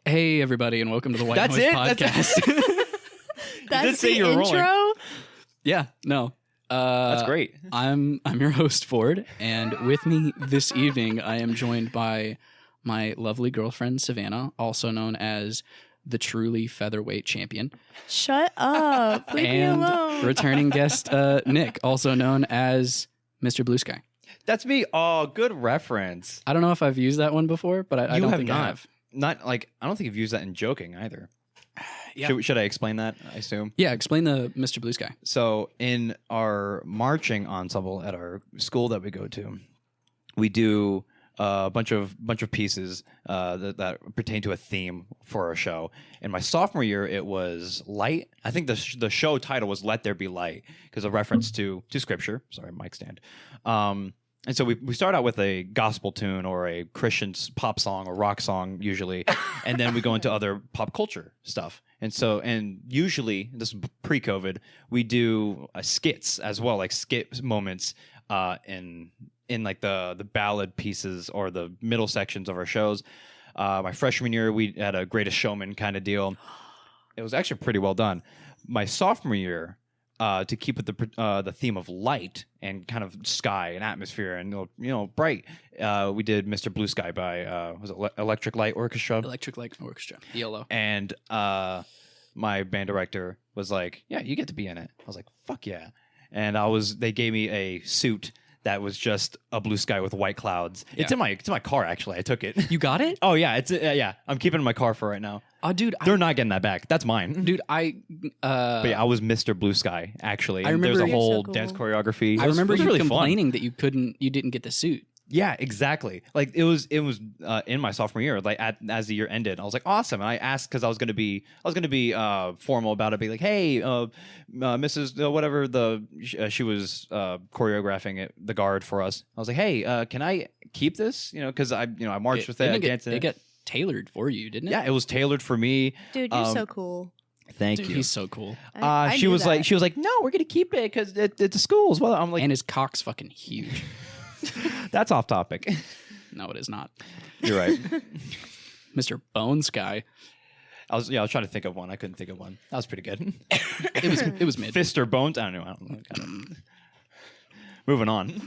Hey, everybody, and welcome to the White That's Noise it? Podcast. That's say the you're intro? rolling. Yeah, no. That's great. I'm your host, Ford, and with me this evening, I am joined by my lovely girlfriend, Savannah, also known as the truly featherweight champion. Shut up. Leave me And alone. returning guest, Nick, also known as Mr. Blue Sky. That's me. Oh, good reference. I don't know if I've used that one before, but I You don't have think not. I have. Not like I don't think you've used that in joking either. Yeah. Should I explain that? I assume. Yeah, explain the Mr. Blue Sky. So in our marching ensemble at our school that we go to, we do a bunch of pieces that pertain to a theme for our show. In my sophomore year, it was light. I think the show title was "Let There Be Light" because a reference to scripture. Sorry, mic stand. And so we start out with a gospel tune or a Christian pop song or rock song usually, and then we go into other pop culture stuff. And usually, this is pre-COVID, we do skits as well, like skit moments in like the ballad pieces or the middle sections of our shows. My freshman year, we had a Greatest Showman kind of deal. It was actually pretty well done. My sophomore year, to keep with the theme of light and kind of sky and atmosphere and bright, we did Mr. Blue Sky by was it Electric Light Orchestra? Electric Light Orchestra, ELO. And my band director was like, "Yeah, you get to be in it." I was like, "Fuck yeah!" And they gave me a suit that was just a blue sky with white clouds. Yeah. It's in my car actually. I took it. You got it? Oh yeah, it's yeah. I'm keeping it in my car for right now. Oh, dude. They're not getting that back. That's mine. Dude, But yeah, I was Mr. Blue Sky actually. I And remember- there's a You're so whole cool. dance choreography. I It was remember you really fun. complaining that you didn't get the suit. Yeah, exactly. Like it was in my sophomore year. Like as the year ended, I was like, awesome. And I asked because I was gonna be formal about it. Be like, hey, Mrs. Whatever she was choreographing the guard for us. I was like, hey, can I keep this? Because I marched with it. I danced in It it. got tailored for you, didn't it? Yeah, it was tailored for me. Dude, you're so cool. Thank Dude, you. he's so cool. I She knew was that. like, no, we're gonna keep it because it's a school as well. I'm like, And his cock's fucking huge. that's off topic. No, it is not. You're right. Mr. Bone Sky. I was trying to think of one. I couldn't think of one. That was pretty good. It was mid. Fist or bones? I don't know. Moving on.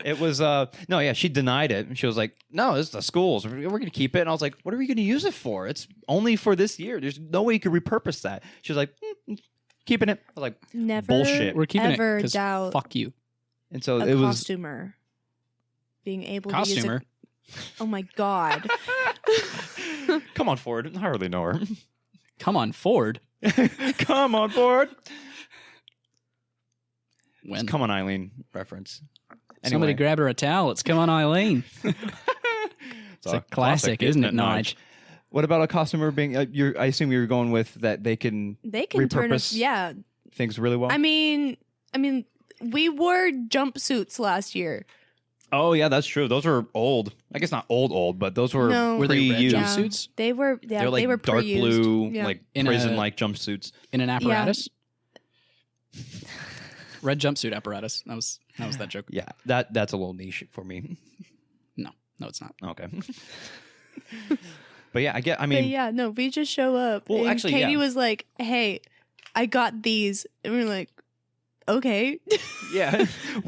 It was no, yeah. She denied it. She was like, "No, this is the schools. We're going to keep it." And I was like, "What are we going to use it for? It's only for this year. There's no way you could repurpose that." She was like, "Keeping it." I was like, Never bullshit. We're keeping ever it because doubt fuck you. and so a it was. costumer being able Costumer. to use it. Oh my God. Come on, Ford. I hardly know her. Come on, Ford. Come on, Ford. When Come on, Eileen. Reference. somebody grab her a towel, it's Come on, Eileen. It's a classic, isn't it, Nige? What about a costumer being? I assume you're going with that they can They can turn us. repurpose Yeah. things really well. I mean, we wore jumpsuits last year. Oh yeah, that's true. Those were old. I guess not old, but those were No. Were they red pre-used. Yeah. jumpsuits They were. Yeah, They're like they were dark pre-used. blue, Yeah. like In a- prison-like jumpsuits. in an apparatus? Red jumpsuit apparatus. That was that joke. Yeah, that's a little niche for me. No, it's not. Okay. But yeah, I But mean, yeah, no, we just show up. Well, and actually, Katie yeah. was like, "Hey, I got these," and we were like, "Okay." yeah.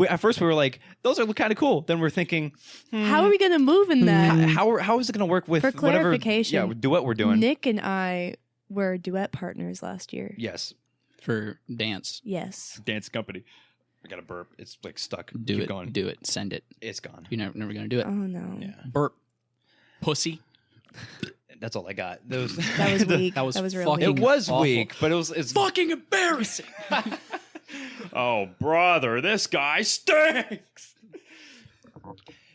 At first we were like, those are kind of cool. Then we're thinking, How are we gonna move in that? how is it going to work with For whatever clarification, duet we're doing? Nick and I were duet partners last year. Yes, For dance. Yes. dance company. I got a burp. It's like stuck. Do Keep it. going. Do it. Send it. It's gone. You're never going to do it. Oh no. Yeah, Burp. Pussy. that's all I got. Those. That was weak. That was real fucking- weak. It was Awful. weak, but it's Fucking embarrassing. oh, brother, this guy stinks.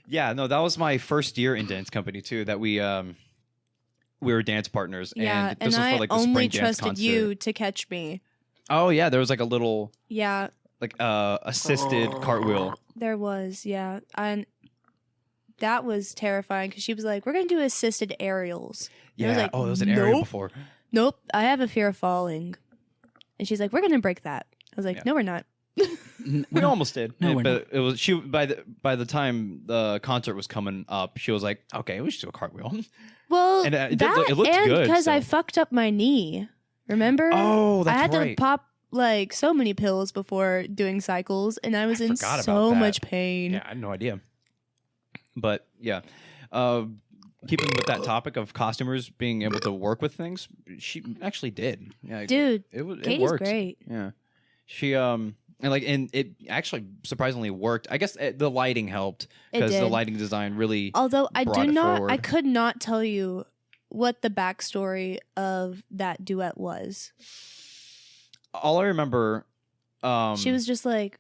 Yeah, no, that was my first year in dance company too. That we were dance partners, Yeah, and this was I for like the only spring dance trusted concert. you to catch me. Oh yeah, there was like a little Yeah, like assisted cartwheel. there was. Yeah, and that was terrifying because she was like, "We're gonna do assisted aerials." And I was Yeah. like, Oh, it was an aerial "Nope." before. Nope, I have a fear of falling. And she's like, "We're gonna break that." I was like, Yeah. "No, we're not." We almost did. No, we're but it was she by the time the concert was coming up, she was like, "Okay, we should do a cartwheel." Well, And it that looked and good, because I so. fucked up my knee. Remember? Oh, that's I had right. to pop like so many pills before doing cycles, and I was in forgot about so that. much pain. Yeah, I had no idea. But yeah, keeping with that topic of costumers being able to work with things, she actually did. Yeah, Dude, it Katie's worked. great. Yeah, she and it actually surprisingly worked. I guess the lighting helped It because the did. lighting design really. Although I brought do it not, I forward. could not tell you what the backstory of that duet was. All I remember, She was just like,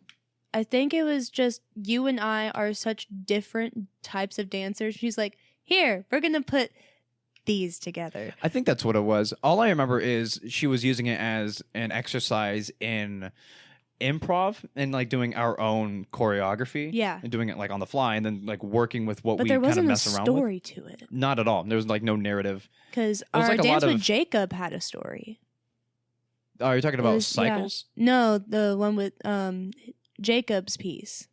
I think it was just you and I are such different types of dancers. She's like, here, we're gonna put these together. I think that's what it was. All I remember is she was using it as an exercise in improv and like doing our own choreography. Yeah. And doing it like on the fly and then like working with what But we there kind of wasn't a mess around with. story to it. Not at all. There was like no narrative. Because was our like a dance lot with of- Jacob had a story. Oh, you're talking It about was- yeah. cycles? No, the one with Jacob's piece.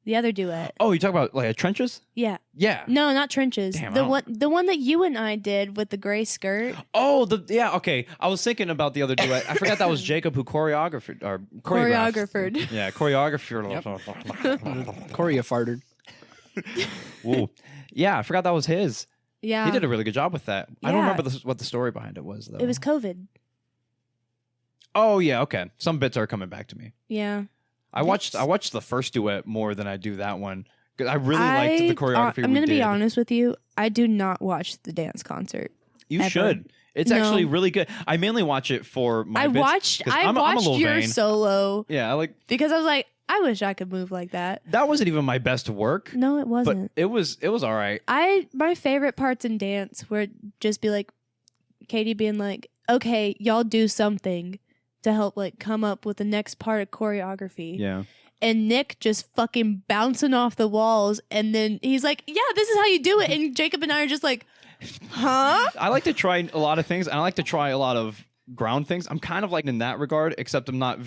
The other duet. Oh, you talk about like trenches? Yeah. Yeah. No, not trenches. Damn, I the don't- one that you and I did with the gray skirt. Oh, okay. I was thinking about the other duet. I forgot that was Jacob who choreographed or choreographed. Choreographed. Yeah, choreographed. Corey farted. Whoa. Yeah, I forgot that was his. Yeah. He did a really good job with that. I don't Yeah. remember what the story behind it was though. It was COVID. Oh yeah, okay. Some bits are coming back to me. Yeah. I watched the first duet more than I do that one. 'Cause I really liked the choreography. I'm we gonna be did. honest with you. I do not watch the dance concert. You ever. should. It's No. actually really good. I mainly watch it for my bits, 'cause I'm a little your vain. solo Yeah, I like because I was like, I wish I could move like that. that wasn't even my best work, No, it but wasn't. it was all right. My favorite parts in dance were just be like Katie being like, okay, y'all do something to help like come up with the next part of choreography. Yeah. And Nick just fucking bouncing off the walls, and then he's like, yeah, this is how you do it. And Jacob and I are just like, huh? I like to try a lot of things, and I like to try a lot of ground things. I'm kind of like in that regard, except I'm not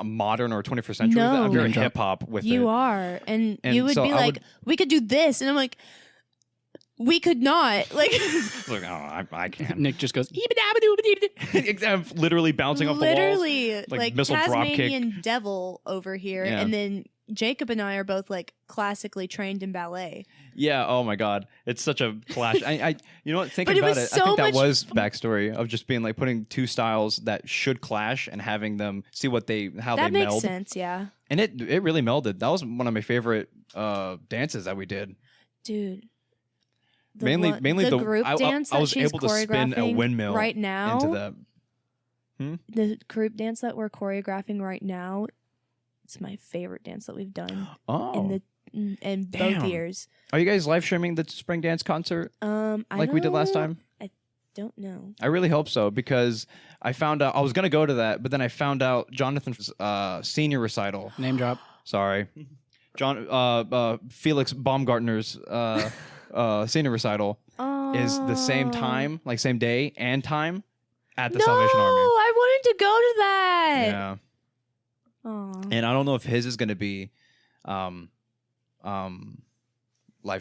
modern or 21st century. No. I'm very Name drop. hip hop with it. You are. And And you would so be I like, we could do this. And I'm like, we could not. Like, Like, oh, I can't. Nick just goes. I'm literally bouncing off the walls. literally like missile drop Tasmanian devil over here. Yeah. And then Jacob and I are both like classically trained in ballet. Yeah. Oh my God, it's such a clash. I you know what? Thinking But it about was it, I so think that much was backstory of just being like putting two styles that should clash and having them see how That they makes meld. sense, yeah. And it really melded. That was one of my favorite dances that we did. Dude. Mainly the group I dance was that she's able to spin a choreographing windmill right now. into that. The group dance that we're choreographing right now, it's my favorite dance that we've done Oh, in both Damn. years. are you guys live streaming the spring dance concert like we did last time? Don't know. I really hope so because I found out I was gonna go to that, but then I found out Jonathan's senior recital. Name drop. Sorry, Felix Baumgartner's senior recital is the same time, like same day and time at the no, Salvation Army. I wanted to go to that. Yeah, Aw. and I don't know if his is gonna be live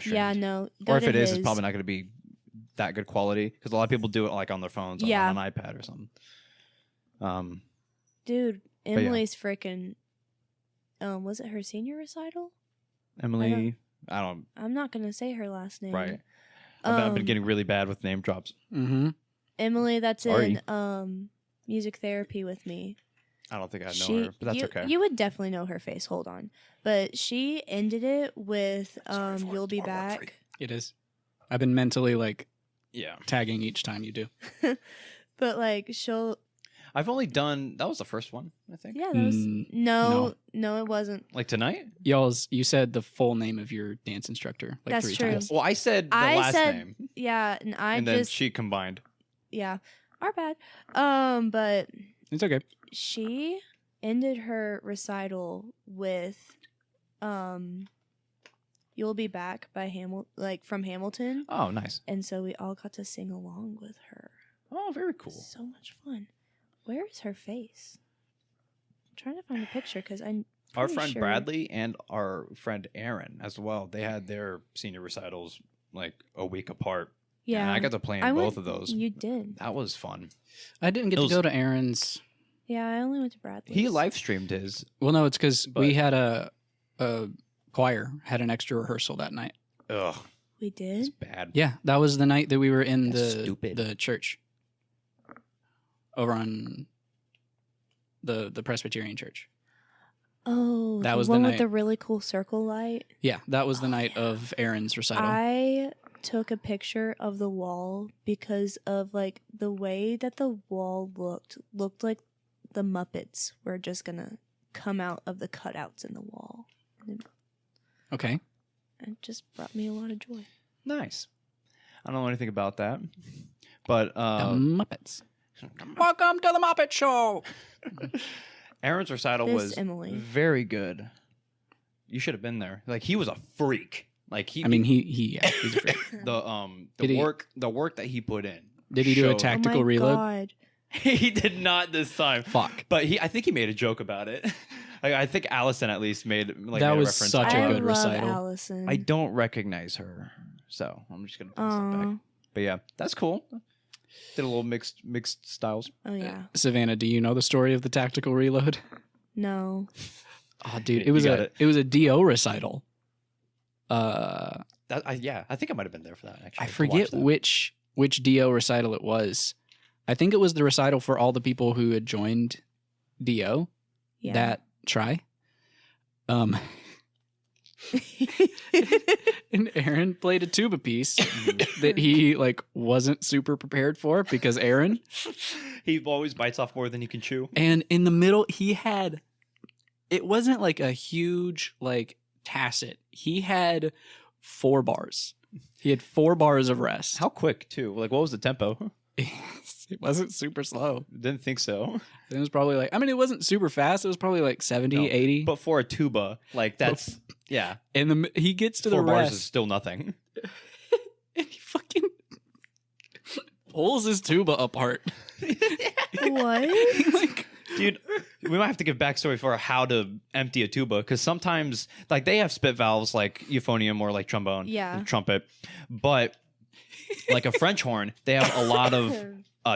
streamed. Yeah, no. Go Or if to it is, his. it's probably not going to be that good quality because a lot of people do it like on their phones, Yeah. on an iPad or something. Dude, yeah. Emily's freaking. Was it her senior recital? Emily, I don't. I'm not gonna say her last name. Right. I've been Um, getting really bad with name drops. Mm-hmm. Emily, that's Sorry. in music therapy with me. I don't think I know her, but that's okay. You would definitely know her face. Hold on, but she ended it with "You'll Be Back." It is. I've been mentally like Yeah. tagging each time you do. But like she'll, I've only done, that was the first one, I think. yeah, that was no. no, it wasn't. Like tonight? You said the full name of your dance instructor like That's 3 true. times. Well, I said the I last said- name. Yeah, and I And then just she combined. yeah, our bad. But It's okay. she ended her recital with "You'll Be Back" by from Hamilton, Oh, nice. and so we all got to sing along with her. Oh, very cool. So much fun. Where is her face? trying to find a picture because I'm Our pretty friend sure. Bradley and our friend Aaron as well. They had their senior recitals like a week apart. Yeah, And I got to play in I both went- of those. You did. That was fun. I didn't get It to was- go to Aaron's. Yeah, I only went to Bradley's. He live streamed his. Well, no, it's because But- we had a choir had an extra rehearsal that night. Ugh, We it's did. bad. Yeah, that was the night that we were in That's the stupid. the church over on the Presbyterian church. Oh, That the was the one with night- the really cool circle light. Yeah, that was the Oh, night yeah. of Aaron's recital. I took a picture of the wall because of like the way that the wall looked like the Muppets were just gonna come out of the cutouts in the wall. And Okay. it just brought me a lot of joy. Nice. I don't know anything about that, but The Muppets. Welcome to the Muppet Show. Aaron's recital This was Emily. very good. You should have been there. Like he was a freak. Like he. I mean, he's a freak. the Did he- work that he put in. Did he do a showed- tactical oh my reload? God. He did not this time. Fuck. But I think he made a joke about it. Like, I think Allison at least made like That made a was reference. such to a I it. good love recital. Allison. I don't recognize her, so I'm just gonna pass it back. Aw. But yeah, that's cool. Did a little mixed styles. Oh yeah. Savannah, do you know the story of the tactical reload? No. Oh, dude, You got it. it was a DO recital. I think I might have been there for that. Actually, I to forget watch that. which DO recital it was. I think it was the recital for all the people who had joined DO Yeah. that try. And Aaron played a tuba piece that he like wasn't super prepared for because Aaron. He always bites off more than he can chew. And in the middle, he had, it wasn't like a huge like tacit. He had 4 bars. He had 4 bars of rest. How quick too? Like, what was the tempo? It wasn't super slow. Didn't think so. It was probably like, I mean, it wasn't super fast. It was probably like 70, No, 80. But for a tuba, like that's yeah. And he gets to 4 the bars rest. is still nothing. And he fucking pulls his tuba apart. What? Like, Dude, we might have to give backstory for how to empty a tuba because sometimes, like, they have spit valves like euphonium or like trombone, Yeah. trumpet, but like a French horn, they have a lot of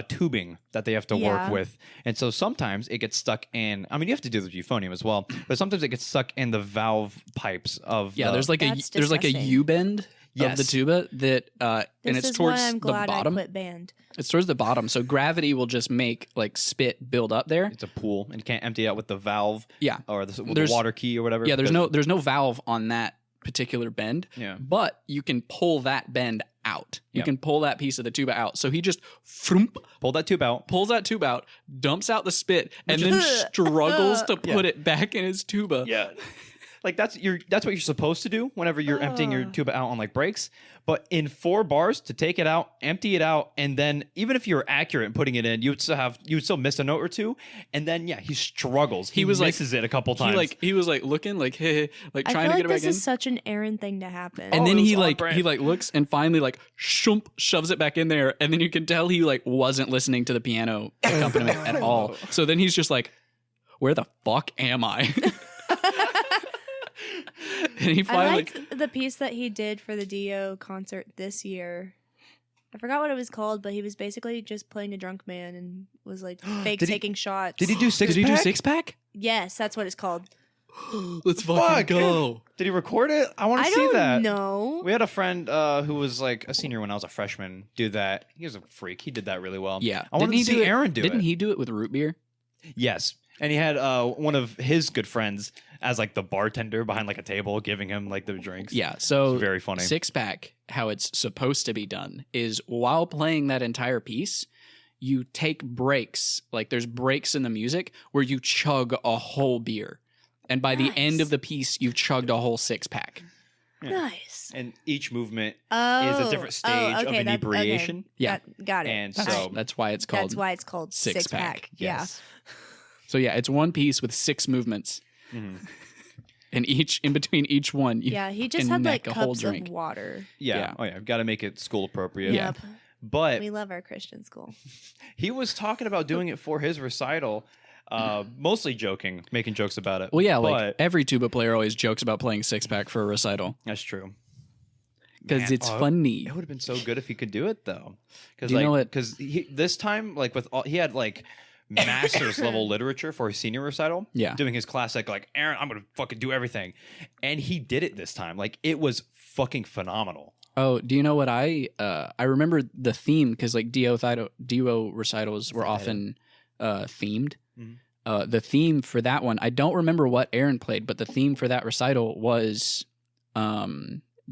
tubing that they have to Yeah. work with, and so sometimes it gets stuck in. I mean, you have to do the euphonium as well, but sometimes it gets stuck in the valve pipes of. yeah, the, there's like That's there's like a disgusting. U bend of the Yes. tuba that and This it's is towards why I'm the glad I bottom. quit band. It's towards the bottom, so gravity will just make like spit build up there. It's a pool, and you can't empty it out with the valve Yeah, or the There's- water key or whatever. yeah. There's because- no valve on that particular bend, yeah. but you can pull that bend out. You Yeah. can pull that piece of the tuba out. So he just throomp, Pull that tube out. pulls that tube out, dumps out the spit, and Which then is- struggles to Yeah. put it back in his tuba. Yeah. Like that's what you're supposed to do whenever you're emptying your tuba out on like breaks. But in 4 bars to take it out, empty it out, and then even if you're accurate in putting it in, you would still miss a note or two. And then he struggles. He was like- misses it a couple times. He was like looking like hey, like I trying feel to like get it back this in. is such an Aaron thing to happen. And Oh, then it he was on like brand. he like looks and finally like shoomp, shoves it back in there, and then you can tell he like wasn't listening to the piano accompaniment at all. So then he's just like, "Where the fuck am I?" And he I finally like the piece that he did for the Dio concert this year. I forgot what it was called, but he was basically just playing a drunk man and was like fake Did he- taking shots. Did he do six? did he do 6-pack? Yes, that's what it's called. Let's Fuck. fucking go. Did he record it? I want I to see don't that. know. We had a friend who was like a senior when I was a freshman do that. He was a freak. He did that really well. Yeah, I wanted to see Aaron do it. Didn't he do it with root beer? Yes. And he had one of his good friends as like the bartender behind like a table giving him like the drinks. Yeah. So It's very funny. 6-pack, how it's supposed to be done is while playing that entire piece, you take breaks. Like there's breaks in the music where you chug a whole beer. And by the end Nice. of the piece, you've chugged a whole 6-pack. Yeah. Nice. And each movement Oh, is a different stage of okay, inebriation. Okay. Yeah. Got it. And That's, so that's why it's called. That's why it's called 6-pack. Six-pack. So yeah, it's one piece with 6 movements. Mhm. And in between each one, you Yeah, he just can had neck like a whole cups drink. of water. Yeah. Yeah. Oh yeah. I've got to make it school appropriate. Yeah. Yep. But We love our Christian school. he was talking about doing it for his recital. Mostly joking, making jokes about it. Well, yeah, like but every tuba player always jokes about playing six pack for a recital that's true. because Man, it's funny. It would have been so good if he could do it though. Because Do you know what- Because this time, like with all, he had like master's level literature for his senior recital. Yeah. doing his classic like Aaron, I'm gonna fucking do everything, and he did it this time. Like it was fucking phenomenal. Oh, do you know what I remember the theme because like duo recitals were often themed. Mhm. The theme for that one, I don't remember what Aaron played, but the theme for that recital was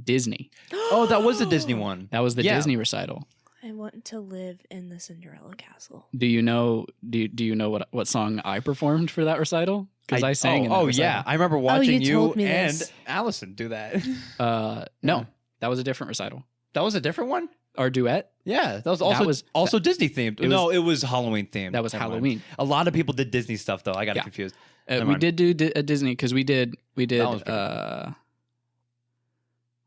Disney. Oh, that was the Disney one. That was the Yeah. Disney recital. I want to live in the Cinderella castle. Do you know? Do you know what song I performed for that recital? Because I sang. in that yeah, recital. I remember watching you told me and this. Allison do that. No, that was a different recital That was a different one. or duet. Yeah, that was also Disney themed. it was Halloween themed. That was Never mind. Halloween. A lot of people did Disney stuff though. I got Yeah. confused. We mind. did do a Disney because we did. That was pretty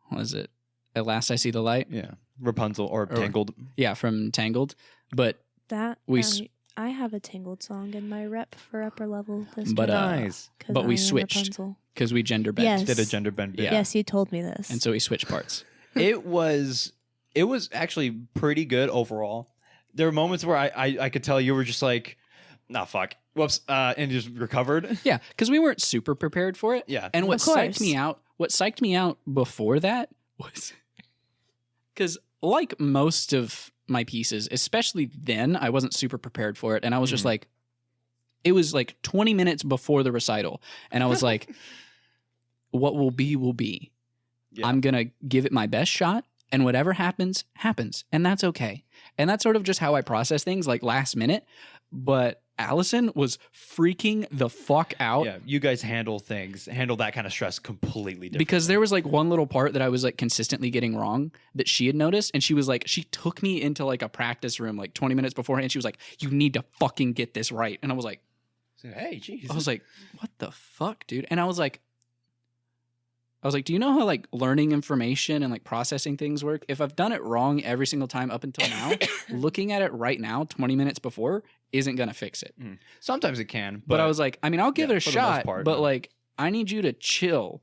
What was it? At Last I See the Light. Yeah, Rapunzel or Tangled. Yeah, from Tangled. But That We I have a Tangled song in my rep for upper level this But, time. Nice. 'Cause but we I am switched. Rapunzel. because we gender bent, Yes. Did a gender bend bit. Yeah. Yes, you told me this. and so we switched parts. It was actually pretty good overall. There were moments where I could tell you were just like, nah, fuck, whoops, and you just recovered. Yeah, because we weren't super prepared for it. Yeah, And what Of course. psyched me out before that was because like most of my pieces, especially then, I wasn't super prepared for it. And I was just Mhm. like, it was like 20 minutes before the recital. And I was like, what will be, will be. Yeah. I'm going to give it my best shot. And whatever happens, happens. And that's okay. And that's sort of just how I process things, like last minute. But Allison was freaking the fuck out. Yeah, you guys handle that kind of stress completely different. Because there was like one little part that I was like consistently getting wrong that she had noticed. And she was like, she took me into like a practice room like 20 minutes beforehand. She was like, you need to fucking get this right. And I was like, hey, jeez. I was like, what the fuck, dude? And I was like, do you know how like learning information and like processing things work? If I've done it wrong every single time up until now, looking at it right now, 20 minutes before, isn't going to fix it. Sometimes it can, But I was like, I mean, I'll give yeah, it a for the most shot, part, but no. like, I need you to chill.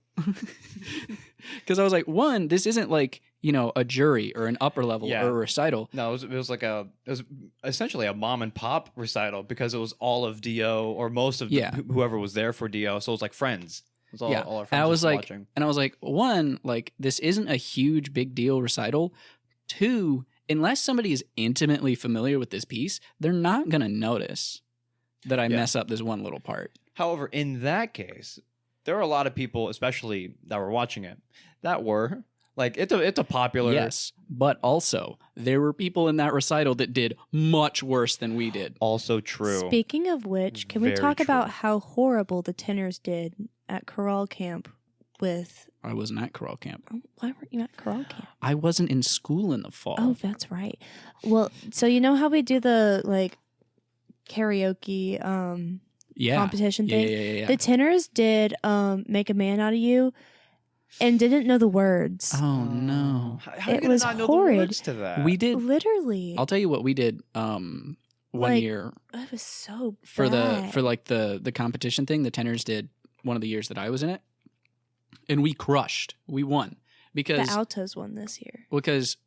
Because I was like, one, this isn't like, you know, a jury or an upper level Yeah. or a recital. No, it was essentially a mom and pop recital because it was all of Do or most of Yeah. whoever was there for Do. So it was like friends. It was all, Yeah. all our And friends I was just like, watching. one, like, this isn't a huge big deal recital. Two, unless somebody is intimately familiar with this piece, they're not going to notice that I Yeah. mess up this one little part. However, in that case, there are a lot of people, especially that were watching it, that were like it's a popular. Yes. But also, there were people in that recital that did much worse than we did. Also true. Speaking of which, can we Very talk about true. how horrible the tenors did at chorale camp with... I wasn't at chorale camp. Oh, why weren't you at chorale camp? I wasn't in school in the fall. Oh, that's right. Well, so you know how we do the like karaoke yeah. competition Yeah, thing? yeah. The tenors did Make a Man Out of You and didn't know the words. Oh, no. How are you It gonna was not know horrid. the words to that? We did. Literally. I'll tell you what we did one Like, year It was so for bad. the competition thing. The tenors did one of the years that I was in it, and we crushed. We won because the altos won this year.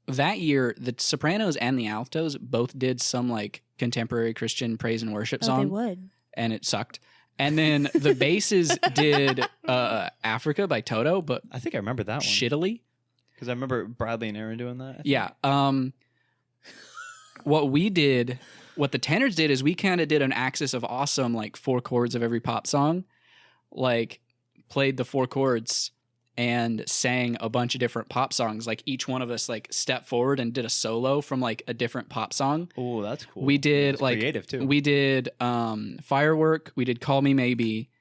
that year the sopranos and the altos both did some like contemporary Christian praise and worship Oh, song, they would. and it sucked. And then the basses did Africa by Toto, but I think I remember that one shittily. because I remember Bradley and Aaron doing that. I think. Yeah. What the tenors did is we kind of did an axis of awesome, like 4 chords of every pop song, like played the 4 chords and sang a bunch of different pop songs. Like each one of us like stepped forward and did a solo from like a different pop song. Oh, that's cool. We did That's like creative too. We did Firework. We did Call Me Maybe.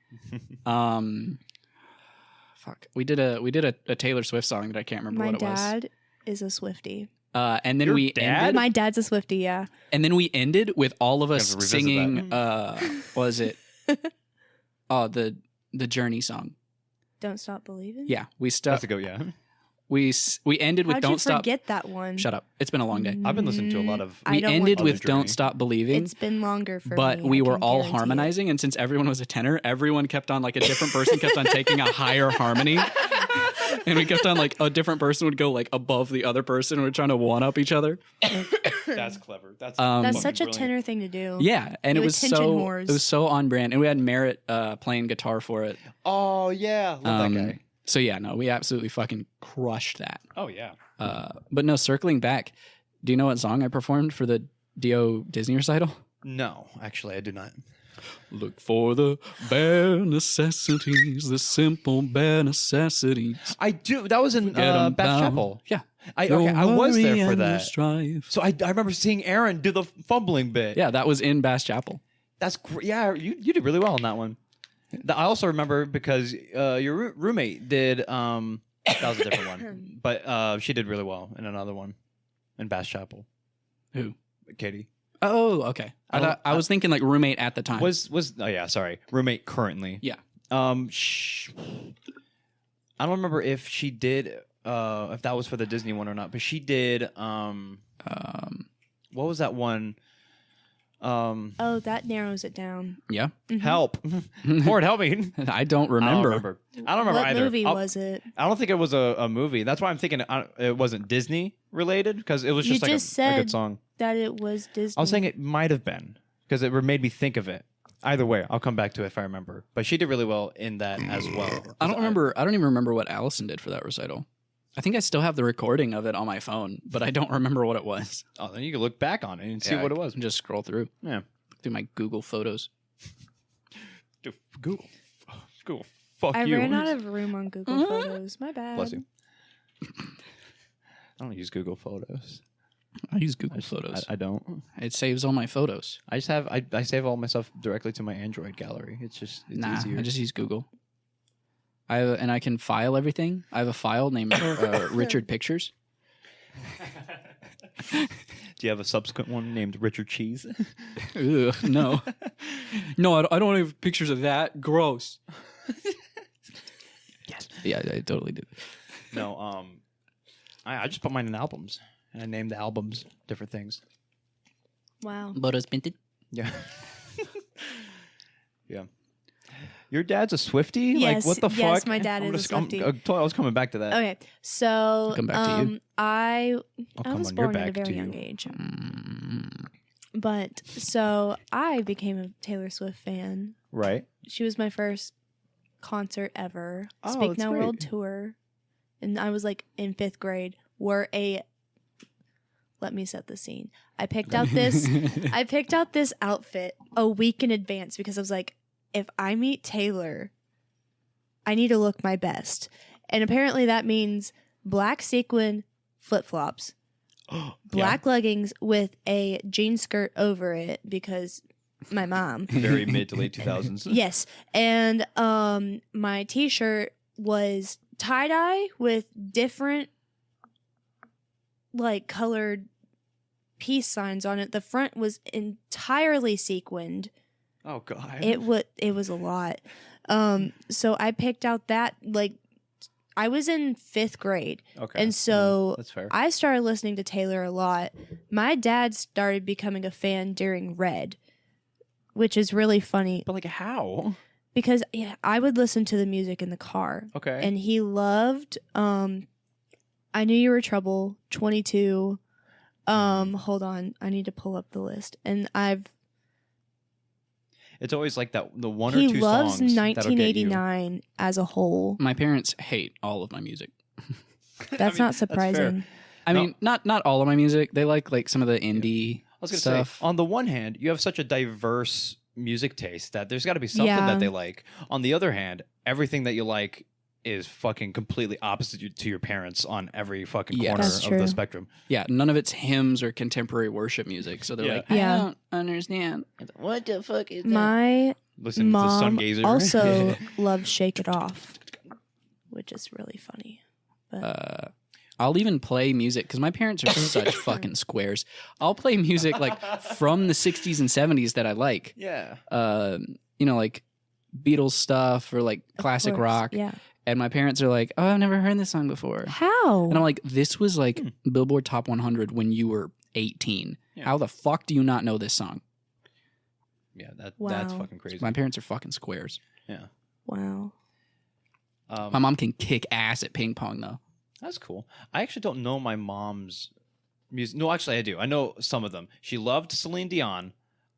We did a Taylor Swift song that I can't remember My what it was. dad is a Swiftie. And then Your we dad? ended. My dad's a Swiftie, yeah. And then we ended with all of us Gotta revisit singing. that. What was it? The Journey song. Don't Stop Believing? Yeah, we That's stuck. a go. Yeah. we ended with How'd Don't you Stop. forget that one? Shut up. It's been a long day. I've been listening to a lot of. I We don't ended want- with Other Journey. Don't Stop Believing. It's been longer for but me. we I were can all guarantee it. harmonizing, and since everyone was a tenor, everyone kept on like a different person kept on taking a higher harmony, and we kept on like a different person would go like above the other person. We were trying to one up each other. That's clever. That's That's fucking such a brilliant. tenor thing to do. Yeah, and You it was attention so whores. it was so on brand, and we had Merritt playing guitar for it. Oh yeah, love that guy. So yeah, no, we absolutely fucking crushed that. Oh yeah. But no, circling back, do you know what song I performed for the Dio Disney recital? No, actually, I do not. Look for the bare necessities, the simple bare necessities. I do. That was in Forget 'em Bass bound. Chapel. Yeah. I Don't was worry there for and no that. strife. So I remember seeing Aaron do the fumbling bit. Yeah, that was in Bass Chapel. That's great. Yeah, you did really well on that one. I also remember because your roommate did. That was a different one, but she did really well in another one in Bass Chapel. Who? Katie Oh, okay. I was thinking like roommate at the time. was. Oh yeah, sorry. Roommate currently. Yeah. I don't remember if she did. If that was for the Disney one or not, but she did. What was that one? Oh, that narrows it down. Yeah. Help, Ford, help me. I don't remember. I don't remember What either. movie was it? I don't think it was a movie. That's why I'm thinking it wasn't Disney related because it was You just like just a said good song. That it was Disney. I was saying it might have been because it made me think of it. Either way, I'll come back to it if I remember. But she did really well in that as well. I don't remember. I don't even remember what Allison did for that recital. I think I still have the recording of it on my phone, but I don't remember what it was. Oh, then you can look back on it and see Yeah, what it was. and just scroll through Yeah. through my Google Photos. Google. Fuck I you. ran out of room on Google Photos. My bad. Bless you. I don't use Google Photos. I use Google Photos. I don't. It saves all my photos. I just have I save all my stuff directly to my Android gallery. It's easier. I just use Google. And I can file everything. I have a file named Richard Pictures. Do you have a subsequent one named Richard Cheese? Ugh, no. No, I don't have pictures of that. Gross. Yes. Yeah, I totally did. No, I just put mine in albums. And I named the albums different things. Wow. Boros Pinted. Yeah. Yeah. Your dad's a Swiftie? Yes, Like, what the fuck? yes, my dad is a Swiftie. I was coming back to that. Okay, so Come back to you. I come was on your born at a back very to young you. age, Mm. but so I became a Taylor Swift fan. Right. She was my first concert ever. Oh, Speak that's Now World great. tour, and I was like in 5th grade. Let me set the scene. I picked out this outfit a week in advance because I was like, if I meet Taylor, I need to look my best. And apparently that means black sequin flip-flops, black leggings with a jean skirt over it because my mom. Very mid to late 2000s. Yes. And my t-shirt was tie-dye with different like colored peace signs on it. The front was entirely sequined. Oh, God. It was a lot. So I picked out that, like, I was in 5th grade. Okay. And so that's fair. I started listening to Taylor a lot. My dad started becoming a fan during Red, which is really funny But, like, how? because I would listen to the music in the car. Okay. And he loved I Knew You Were Trouble, 22. Hold on, I need to pull up the list. And It's always like that. The one or he two loves songs that'll get you. 1989 as a whole. My parents hate all of my music. That's not surprising. I mean, not all of my music. They like some of the indie I was gonna stuff. say, on the one hand, you have such a diverse music taste that there's got to be something Yeah. that they like. On the other hand, everything that you like is fucking completely opposite to your parents on every fucking Yes. corner That's of true. the spectrum. Yeah, none of it's hymns or contemporary worship music. So they're Yeah. like, Yeah. I don't understand. What the fuck is that? My Listen to mom Sungazer. also loves Shake It Off, which is really funny. But I'll even play music because my parents are such fucking squares. I'll play music like from the 60s and 70s that I like. yeah. Like Beatles stuff or like classic course, rock. yeah. And my parents are like, "Oh, I've never heard this song before." How? And I'm like, "This was like Billboard Top 100 when you were 18. Yeah. How the fuck do you not know this song?" Yeah, that's Wow. fucking crazy. My parents are fucking squares. Yeah. Wow. My mom can kick ass at ping pong though. That's cool. I actually don't know my mom's music. No, actually, I do. I know some of them. She loved Celine Dion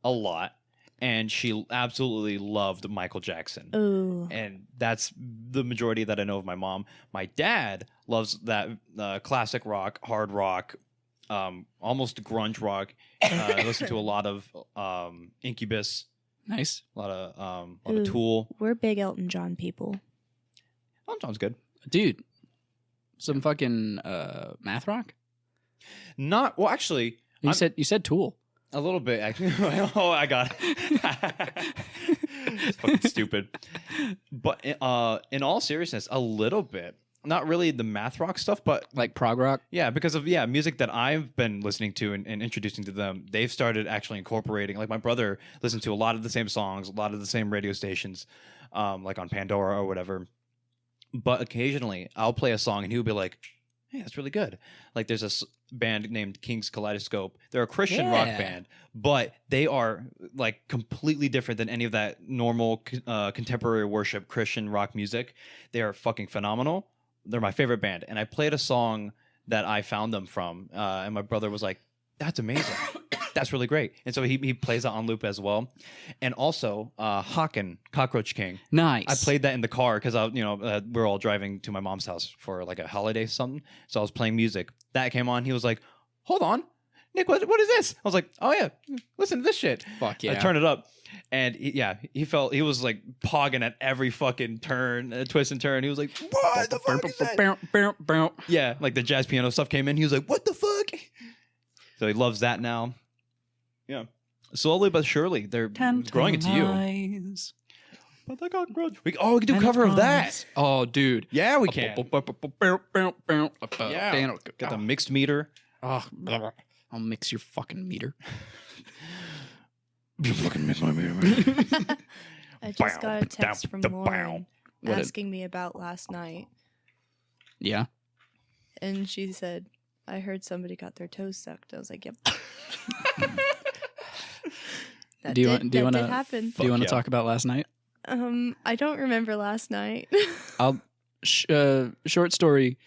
a lot, and she absolutely loved Michael Jackson. Ooh. And that's the majority that I know of my mom. My dad loves that classic rock, hard rock, almost grunge rock. I listen to a lot of Incubus, Nice. a lot of Ooh. Tool. We're big Elton John people. Elton John's good. Dude, some fucking math rock? Not well, actually. You said Tool. A little bit, actually. Oh, I got it. It's fucking stupid. But in all seriousness, a little bit. Not really the math rock stuff, but Like prog rock? yeah, because of music that I've been listening to and introducing to them. They've started actually incorporating. Like my brother listened to a lot of the same songs, a lot of the same radio stations, like on Pandora or whatever. But occasionally, I'll play a song and he'll be like, "Hey, that's really good." Like there's a band named King's Kaleidoscope. They're a Christian rock Yeah. band, but they are like completely different than any of that normal contemporary worship Christian rock music. They are fucking phenomenal. They're my favorite band. And I played a song that I found them from, and my brother was like, "That's amazing. That's really great." And so he plays that on loop as well. And also Hawken, Cockroach King. Nice. I played that in the car because we're all driving to my mom's house for like a holiday or something. So I was playing music. That came on. He was like, "Hold on, Nick, what is this?" I was like, "Oh yeah, listen to this shit." Fuck yeah. I turned it up, and he was like pogging at every fucking turn, twist and turn. He was like, "What the fuck is that?" Yeah, like the jazz piano stuff came in. He was like, "What the fuck?" So he loves that now. Yeah, slowly but surely they're growing into you. But they got grudge. We can do a cover of that. Oh, dude. Yeah, we can. Yeah. Got the mixed meter. Oh, I'll mix your fucking meter. You fucking mix my meter. I just got a text from Lauren What asking me about last night. Yeah. And she said, "I heard somebody got their toes sucked." I was like, "Yep." That Do you did happen. Do you want to yeah. talk about last night? I don't remember last night. I'll short story.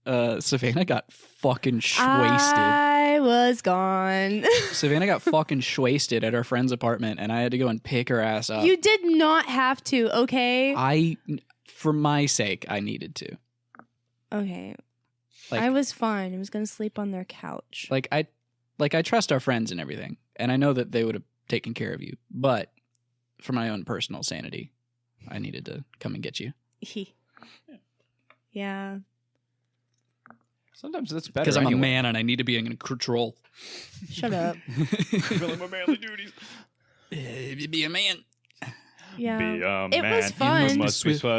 Savannah got fucking wasted. I was gone. Savannah got fucking wasted at our friend's apartment, and I had to go and pick her ass up. You did not have to, okay? For my sake, I needed to. Okay. Like, I was fine. I was going to sleep on their couch. I trust our friends and everything, and I know that they would have taken care of you. But for my own personal sanity, I needed to come and get you. Yeah. Sometimes that's better Because I'm anyway. a man and I need to be in control. Shut up. Fulfilling my manly duties. Be a man. Yeah. Be a It man. was fun. You must be Until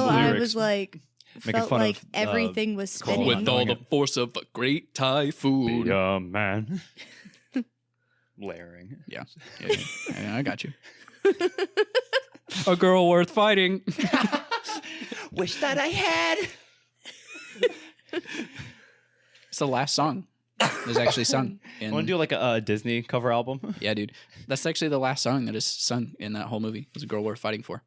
I was like, Making felt fun like of, everything was spinning. With all the force of a great typhoon. Be a man. Layering. Yeah, I got you. A girl worth fighting. Wish that I had. It's the last song. There's actually sung. I want to do like a Disney cover album. Yeah, dude. That's actually the last song that is sung in that whole movie. It's a girl worth fighting for.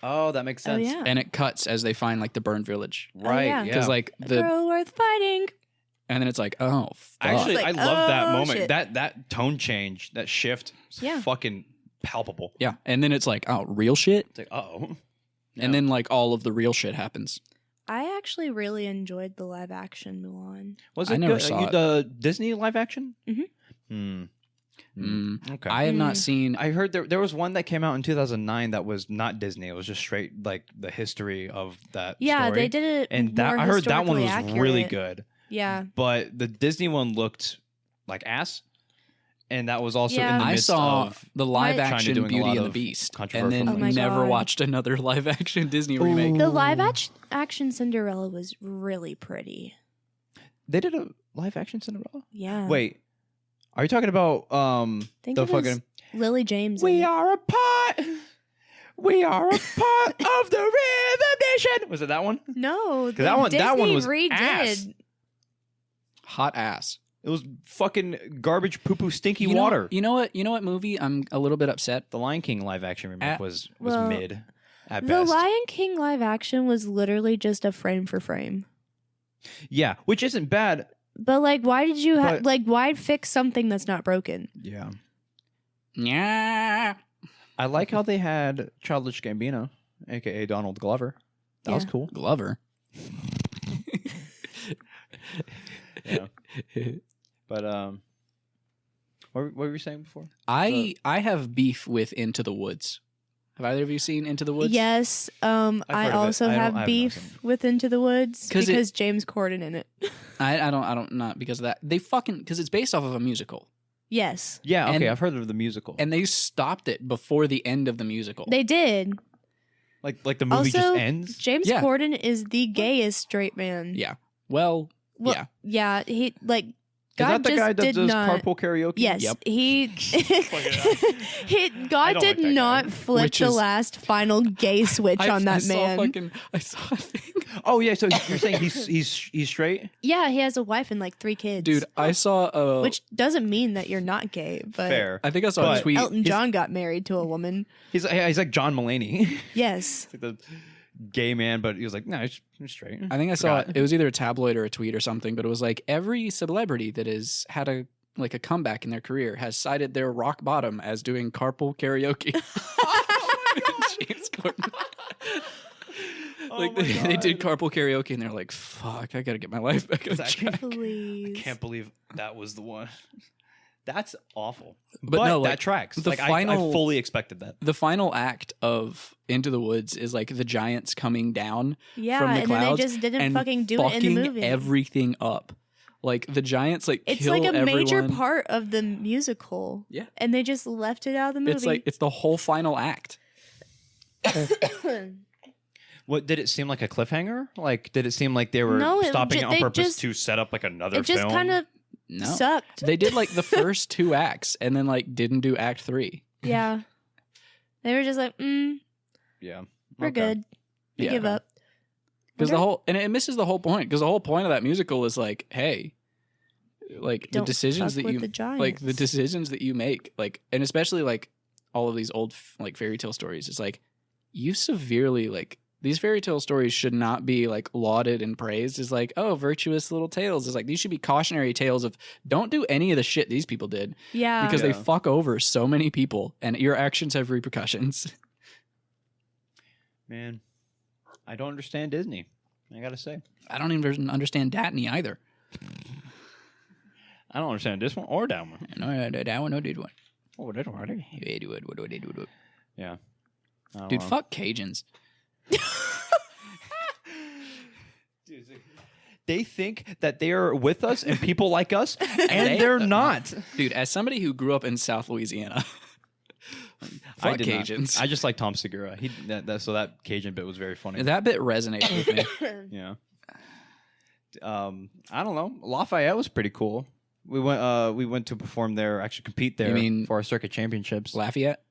Oh, that makes sense. Oh, yeah. And it cuts as they find like the burned village. Right. yeah. Yeah. Because like A girl worth fighting. and then it's like, oh, fuck. Actually, Like, I love that oh, moment. shit. That tone change, that shift, is Yeah. fucking palpable. Yeah. And then it's like, oh, real shit. It's like, oh. And then like all of the real shit happens. I actually really enjoyed the live action Mulan. Was I it never good? saw it. The Disney live action? Mhm. Okay. I have not seen. I heard there was one that came out in 2009 that was not Disney. It was just straight like the history of that Yeah, story. they did it. And that more I heard that one was historically really accurate. good. Yeah. But the Disney one looked like ass. And that was also Yeah. in the I midst saw of the live China action doing a Beauty lot and the of Beast, and controversial then Oh my never God. watched another live action Disney remake. The live action Cinderella was really pretty. They did a live action Cinderella? Yeah. Wait. Are you talking about think the it was fucking Lily James. in We it. are apart. We are a part of the Rhythm Nation. Was it that one? No, That one was redid. ass. Hot ass. It was fucking garbage, poo-poo, stinky You know- water. You know what? You know what movie? I'm a little bit upset. The Lion King live action remake was well, mid at The best. Lion King live action was literally just a frame for frame. Yeah, which isn't bad. But like, why did you But- why fix something that's not broken? Yeah. Yeah. I like how they had Childish Gambino, aka Donald Glover. That was Yeah. cool. Glover. Yeah. But what were you saying before? I have beef with Into the Woods. Have either of you seen Into the Woods? Yes. I heard of it. also I have haven't beef seen with Into the Woods 'Cause because James Corden in it. I don't not because of that. They fucking because it's based off of a musical. Yes, Yeah, okay, And- I've heard of the musical. And they stopped it before the end of the musical. they did. like the movie just Also, ends. James Yeah. Corden is the gayest straight man. Yeah. Well, Well, yeah. yeah. He like Is God that the just guy that did does not. carpool karaoke? Yes, Yep. he. God don't did like that not guy. flip Which the is- last final gay switch on that man. I saw a thing. Oh yeah, so you're saying he's straight? Yeah, he has a wife and like 3 kids. Dude, I saw a which doesn't mean that you're not gay. But Fair. I think I saw But- a tweet. Elton John got married to a woman. He's like John Mulaney. Yes. It's like the gay man, but he was like, no, he's straight. I think I saw Forgot. it was either a tabloid or a tweet or something, but it was like every celebrity that has had a comeback in their career has cited their rock bottom as doing carpool karaoke. James Corden. Like they did carpool karaoke and they're like, "Fuck, I gotta get my life back on That's track." Please. Can't believe that was the one. That's awful. But no, that like, tracks. the Like I final- fully expected that. The final act of Into the Woods is like the giants coming down Yeah, from the and then they clouds just didn't and fucking do it in the fucking movie. everything up. Like the giants It's kill like a major everyone. part of the musical. Yeah. And they just left it out of the movie. It's like it's the whole final act. What did it seem like a cliffhanger? Like did it seem like they were No, stopping it on they purpose just- to set up like another it just film? kind of No. sucked. They did like the first 2 acts and then like didn't do act 3. Yeah. They were just like, Yeah. we're Okay. good. We Yeah. give up. Because Okay. the whole and it misses the whole point. Because the whole point of that musical is like, hey, like Don't the decisions fuck that with you the giants. like the decisions that you make, like, and especially like all of these old like fairy tale stories. It's like you severely like these fairy tale stories should not be like lauded and praised as like, oh, virtuous little tales. It's like these should be cautionary tales of don't do any of the shit these people did Yeah. because they Yeah. fuck over so many people and your actions have repercussions. Man, I don't understand Disney. I gotta say, I don't even understand Datney either. I don't understand this one or that one. No, that one, no, did one. Oh, that one. Yeah. I don't Dude, know. fuck Cajuns. They think that they are with us and people like us, They- and they're not. Dude, as somebody who grew up in South Louisiana, I fuck did not. Cajuns. I just like Tom Segura. So that Cajun bit was very funny. That bit resonated with me. Yeah. I don't know. Lafayette was pretty cool. We went to perform there, actually compete there You mean- for our circuit championships. Lafayette?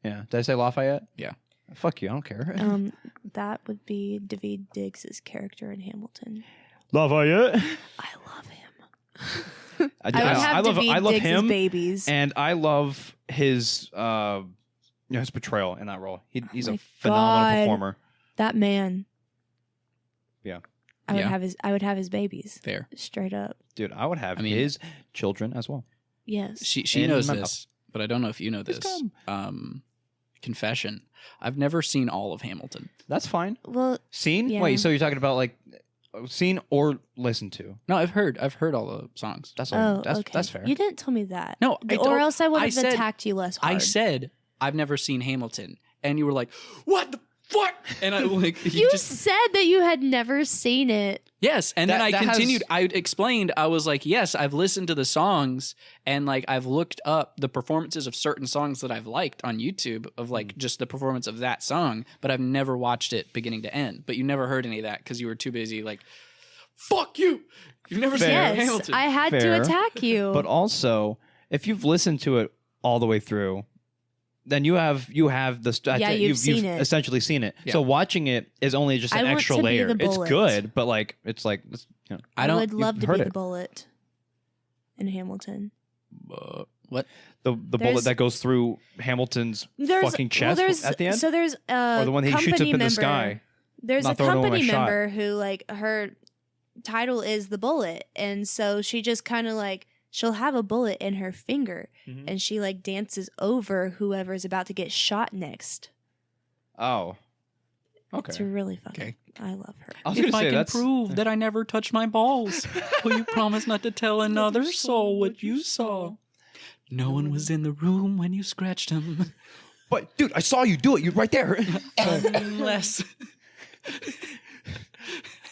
Yeah. Did I say Lafayette? Yeah. Fuck you. I don't care. That would be David Diggs' character in Hamilton. Lafayette. I love him. I I would have David I love Diggs' him, babies. and I love his his portrayal in that role. He's My a phenomenal God. performer. That man. Yeah. I would Yeah. have his babies. Fair. Straight up. Dude, I would have I mean- his children as well. Yes. She In knows my this, but I don't know if you know Just this. come. Confession. I've never seen all of Hamilton. That's fine. Well, Seen? Yeah. Wait, so you're talking about like seen or listened to? No, I've heard all the songs. That's okay. that's fair. You didn't tell me that. No, I or don't- else I would I have said- attacked you less hard. I said I've never seen Hamilton, and you were like, "What the fuck?" And I like you said that you had never seen it. Yes, and then That- I that has- continued. I explained. I was like, yes, I've listened to the songs, and like I've looked up the performances of certain songs that I've liked on YouTube of like just the performance of that song, but I've never watched it beginning to end. But you never heard any of that because you were too busy. Like, fuck you. You've never seen Fair. Yes, Hamilton. I had Fair. to attack you. But also, if you've listened to it all the way through, then you have the Yeah, you've seen it. essentially seen it. Yeah. So watching it is only just I an want extra to be layer. the It's bullet. good, but I would love to heard be it. the bullet in Hamilton. What? The There's- bullet that goes through Hamilton's fucking chest at the end, So there's or the one that he shoots up in the sky. There's Not a throwing away company my shot. member who like her title is the bullet, and so she just kind of like she'll have a bullet in her finger, Mhm. and she like dances over whoever's about to get shot next. Oh, It's okay. really fucking. Okay. I love her. I was If gonna I say can that's prove that I never touched my balls, will you promise not to tell another soul what you saw? No one was in the room when you scratched him. But dude, I saw you do it. You're right there. Unless.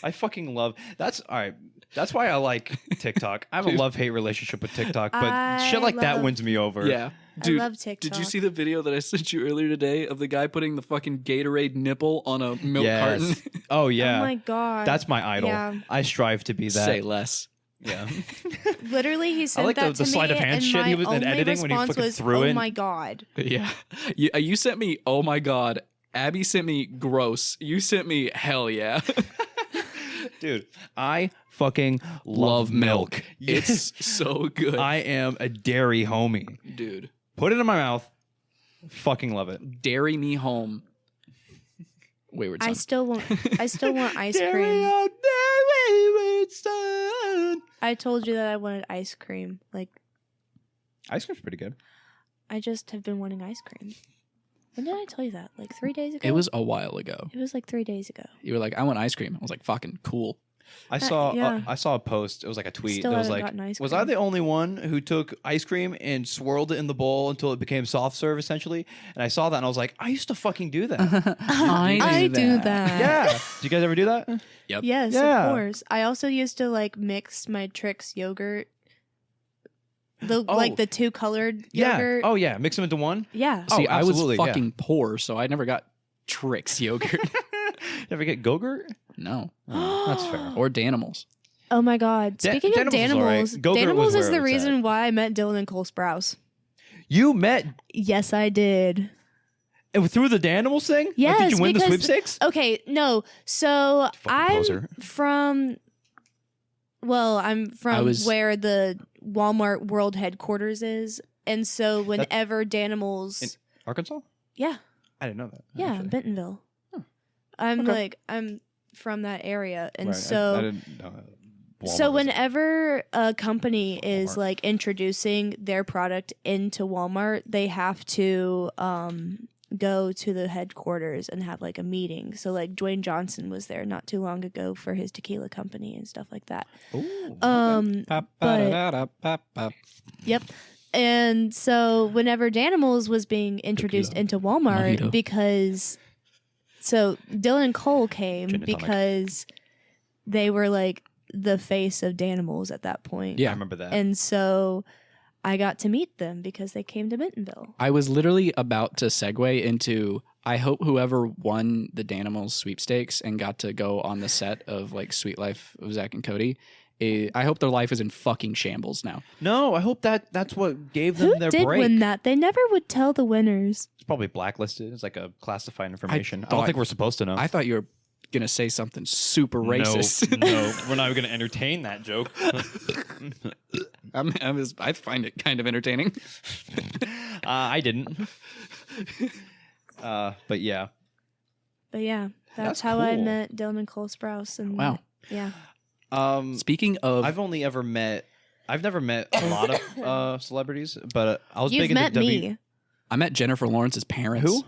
I fucking love. That's all right. That's why I like TikTok. I have a love-hate relationship with TikTok, but I shit like that love- wins me over. Yeah. Dude, I love TikTok. did you see the video that I sent you earlier today of the guy putting the fucking Gatorade nipple on a milk Yes. carton? Oh yeah. Oh my god. That's my idol. Yeah. I strive to be that. Say less. Yeah. Literally, he sent like that the to sleight me, of hand and shit my he was in only editing when he response fucking was, threw "Oh in." my god!" Yeah. You sent me, oh my God. Abby sent me gross. You sent me hell yeah. Dude, I fucking love milk. It's so good. I am a dairy homie. Dude. Put it in my mouth. Fucking love it. Dairy me home. Wayward Son. I still want ice Dairy, cream. oh, dairy, wayward son. I told you that I wanted ice cream. Like, Ice cream's pretty good. I just have been wanting ice cream. When did I tell you that? Like 3 days ago? It was a while ago. It was like 3 days ago. You were like, I want ice cream. I was like, fucking cool. I saw yeah. I saw a post. It was like a tweet. Still That was haven't like, gotten ice was cream. I the only one who took ice cream and swirled it in the bowl until it became soft serve, essentially? And I saw that and I was like, I used to fucking do that. I do that. Yeah. Do you guys ever do that? Yep. Yes, Yeah. of course. I also used to like mix my Trix yogurt. Like the two colored Yeah. yogurt. Oh yeah. Mix them into one. Yeah. See, I was absolutely, yeah. fucking poor, so I never got Trix yogurt. Ever get Go-Gurt? No. Oh, that's fair. Or Danimals. Oh my god. Speaking of Danimals was alright. Danimals, Go-Gurt was Danimals is where the it's reason at. why I met Dylan and Cole Sprouse. You met Yes, I did. through the Danimals thing? Like, Yes, did you win the because- sweepstakes? Okay, no. So Fucking I'm poser. from. Well, I'm from was- where the Walmart World Headquarters is, and so whenever Danimals, Arkansas? yeah, I didn't know that. yeah, actually. Bentonville. Huh. I'm from that area, and Right, so I didn't know that. so Walmart was- whenever a company is Walmart. like introducing their product into Walmart, they have to go to the headquarters and have like a meeting. So like Dwayne Johnson was there not too long ago for his tequila company and stuff like that. Ooh, Yep. And so whenever Danimals was being introduced Tequila. into Walmart, Mojito. because so Dylan and Cole came Gin and tonic. because they were like the face of Danimals at that point. I remember that. And so I got to meet them because they came to Bentonville. I was literally about to segue into I hope whoever won the Danimals sweepstakes and got to go on the set of like Sweet Life of Zach and Cody. I hope their life is in fucking shambles now. No, I hope that's what gave them Who their did break. win that? They never would tell the winners. It's probably blacklisted. It's like a classified information. I thought- don't think we're supposed to know. I thought you were gonna say something super racist. No, we're not going to entertain that joke. I find it kind of entertaining. I didn't. But yeah. But yeah, that's That's how I cool. met Dylan and Cole Sprouse. And Wow. Yeah. Speaking of, I've never met a lot of celebrities, but I was You've big met into me. I met Jennifer Lawrence's parents. Who?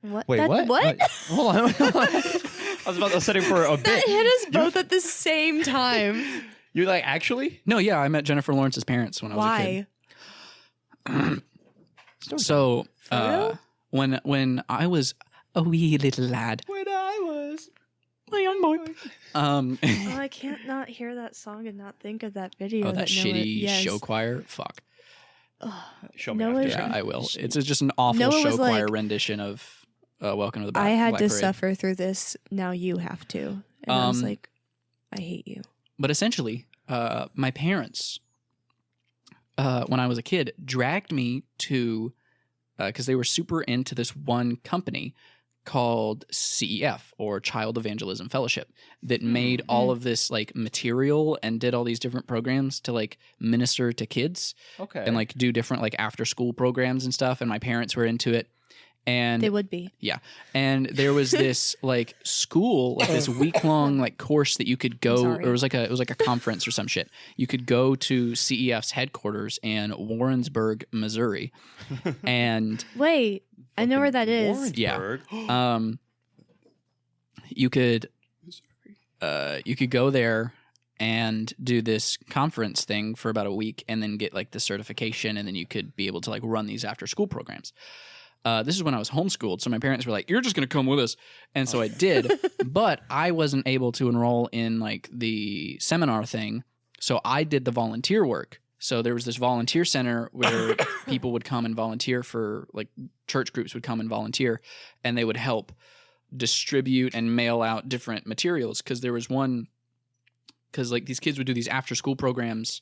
What? Wait, what? What? Hold on. I was about to setting for a That bit. hit us both at the same time. You're like, actually? No, yeah, I met Jennifer Lawrence's parents when I was a kid. Why? So real? when I was a wee little lad, When I was a young boy, Oh, I can't not hear that song and not think of that video. oh, that Noah- shitty yes. show choir, fuck. Show me Noah- after. Yeah, I will. It's just an awful Noah show was choir like- rendition of Welcome to the I had Black to Parade. suffer through this. Now you have to. And I was Um, like, I hate you. But essentially, my parents when I was a kid, dragged me to, because they were super into this one company called CEF, or Child Evangelism Fellowship, that made all of this like material and did all these different programs to like minister to kids Okay. and like do different like after school programs and stuff. And my parents were into it. And They would be. yeah. And there was this like school, like this week-long like course that you could go. sorry. It was like a conference or some shit. You could go to CEF's headquarters in Warrensburg, Missouri. And Wait, I know where that is. Warrensburg. you could go there and do this conference thing for about a week and then get like the certification, and then you could be able to like run these after school programs. This is when I was homeschooled, so my parents were like, "You're just going to come with us," and so I did. But I wasn't able to enroll in like the seminar thing, so I did the volunteer work. So there was this volunteer center where people would come and volunteer for, like, church groups would come and volunteer, and they would help distribute and mail out different materials. Because there was one, because like these kids would do these after school programs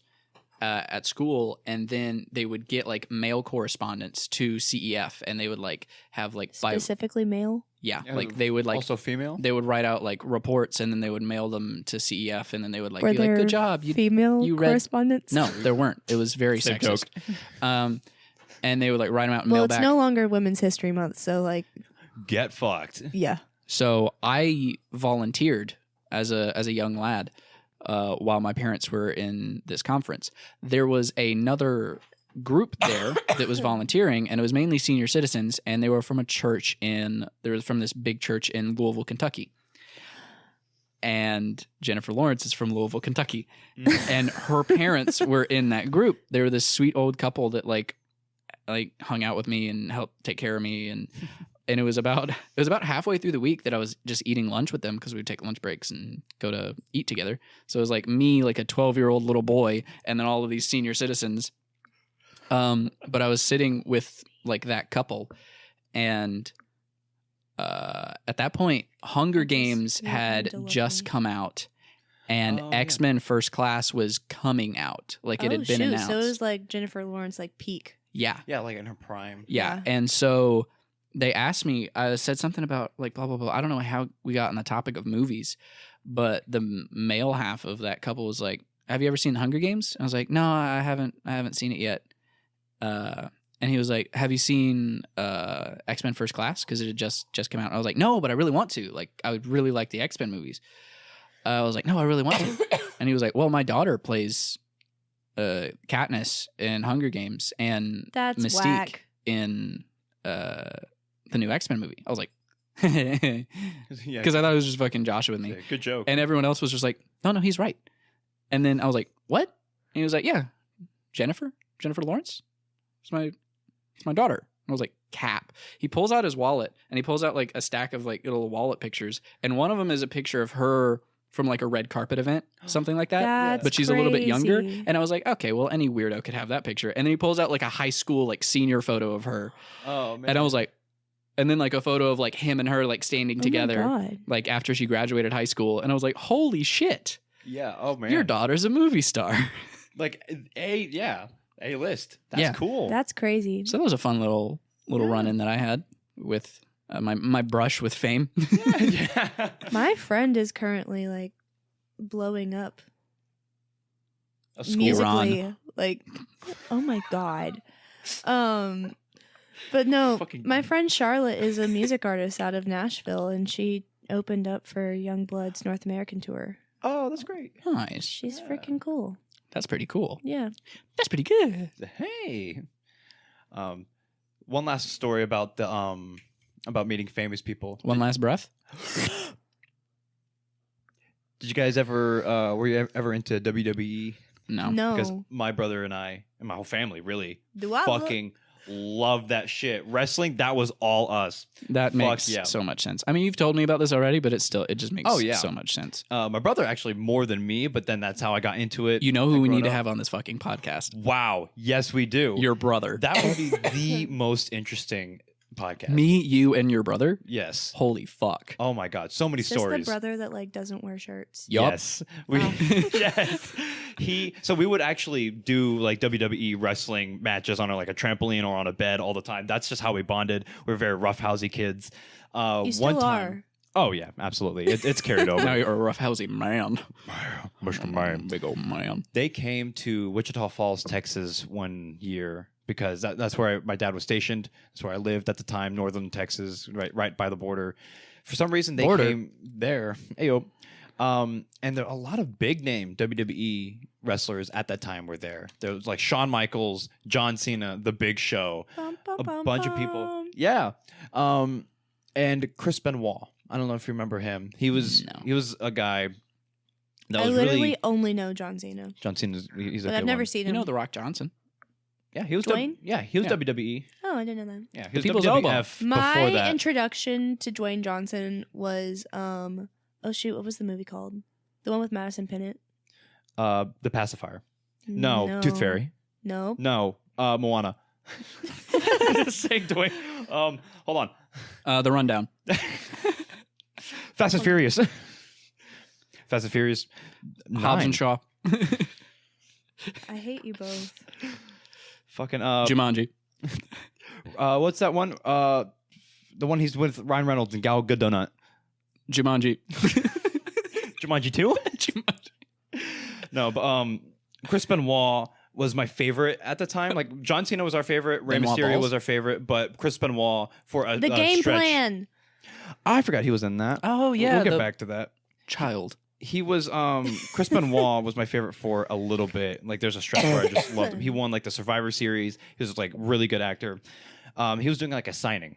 at school, and then they would get like mail correspondence to CEF, and they would like have like Specifically male? Yeah, like they would like also female. They would write out like reports, and then they would mail them to CEF, and then they would like Were be like, there "Good job, female you read." correspondents? No, there weren't. It was very Same sexist. And they would like write them out and Well, mail it's back. no longer Women's History Month, so like, Get fucked. yeah. So I volunteered as a young lad while my parents were in this conference. There was another group there that was volunteering, and it was mainly senior citizens, and they were from a church from this big church in Louisville, Kentucky. And Jennifer Lawrence is from Louisville, Kentucky. And her parents were in that group. They were this sweet old couple that like hung out with me and helped take care of me, and it was about halfway through the week that I was just eating lunch with them, because we would take lunch breaks and go to eat together. So it was like me, like a 12-year-old little boy, and then all of these senior citizens. But I was sitting with like that couple, and at that point, Hunger Games had just come out, and X-Men First Class was coming out. Like it had been announced. So it was like Jennifer Lawrence, like peak. Yeah. Yeah, like in her prime. Yeah. And so they asked me, I said something about like blah, blah, blah. I don't know how we got on the topic of movies, but the male half of that couple was like, "Have you ever seen Hunger Games?" I was like, "No, I haven't seen it yet." And he was like, "Have you seen X-Men First Class?" Because it had just come out. I was like, "No, but I really want to. Like, I would really like the X-Men movies." I was like, "No, I really want to." And he was like, "Well, my daughter plays Katniss in Hunger Games and That's Mystique whack. in the new X-Men movie." I was like, because Yeah, I thought it was just fucking Joshua with me. good joke. And everyone else was just like, no, he's right. And then I was like, what? And he was like, yeah, Jennifer Lawrence. It's my daughter. And I was like, Cap. He pulls out his wallet, and he pulls out like a stack of like little wallet pictures. And one of them is a picture of her from like a red carpet event, something like that. That's But she's a little bit younger. crazy. And I was like, okay, well, any weirdo could have that picture. And then he pulls out like a high school like senior photo of her. Oh man. And I was like, and then like a photo of like him and her like standing together, Oh my God. like after she graduated high school. And I was like, holy shit, yeah. Oh man. your daughter's a movie star. Like A list. That's Yeah. cool. That's crazy. So that was a fun little run in that I had with my brush with fame. yeah. My friend is currently like blowing up A school musically. Like, oh my God. But no, Fucking- my friend Charlotte is a music artist out of Nashville, and she opened up for Youngblood's North American tour. Oh, that's great. Nice. She's freaking cool. That's pretty cool. Yeah. That's pretty good. Hey. One last story about the about meeting famous people. One last breath. Did you guys ever were you ever into WWE? No. Because No. my brother and I and my whole family really Do I fucking love that shit. Wrestling, that was all us. That Fuck makes yeah. so much sense. I mean, you've told me about this already, but it just makes Oh, yeah. so much sense. My brother actually more than me, but then that's how I got into it. You know who we growing need to up. have on this fucking podcast? Wow. Yes, we do. Your brother. That would be the most interesting podcast. Me, you, and your brother? Yes. Holy fuck. Oh my God. So many Is this stories. the brother that like doesn't wear shirts? Yup. Yes. We, Wow. yes. So we would actually do like WWE wrestling matches on like a trampoline or on a bed all the time. That's just how we bonded. We're very roughhousey kids. You still one time, are. Oh yeah, absolutely. It's carried over. Now you're a roughhousey man. Mr. Man. Big old man. They came to Wichita Falls, Texas one year because that's where my dad was stationed. That's where I lived at the time, northern Texas, right by the border. For some reason, they came there. Ayo. And there a lot of big name WWE wrestlers at that time were there. There was like Shawn Michaels, John Cena, The Big Show, a bunch of people. Yeah. And Chris Benoit. I don't know if you remember him. He was a guy that I was literally really only know John Cena, John Cena's he's a but good I've never one. seen You him. know The Rock Johnson. Yeah, he was Dwayne? he was Yeah. WWE. Oh, I didn't know that. Yeah, he was People's WWF My before that. introduction to Dwayne Johnson was oh shoot, what was the movie called? The one with Madison Pinnett. The Pacifier. No, Tooth Fairy. No. No, Moana. Saying Dwayne. Hold on. The Rundown. Fast and Furious. Fast and Furious. Hobbs 9. and Shaw. I hate you both. Fucking Jumanji. what's that one? The one he's with Ryan Reynolds and Gal Gadot. Jumanji. Jumanji 2? Jumanji. No, but Chris Benoit was my favorite at the time. Like John Cena was our favorite, Rey Benoit Mysterio balls? was our favorite, but Chris Benoit for a The game stretch. plan. I forgot he was in that. Oh, yeah. we'll get the back to that. Child. He was Chris Benoit was my favorite for a little bit. Like there's a stretch where I just loved him. He won like the Survivor Series. He was like really good actor. He was doing like a signing,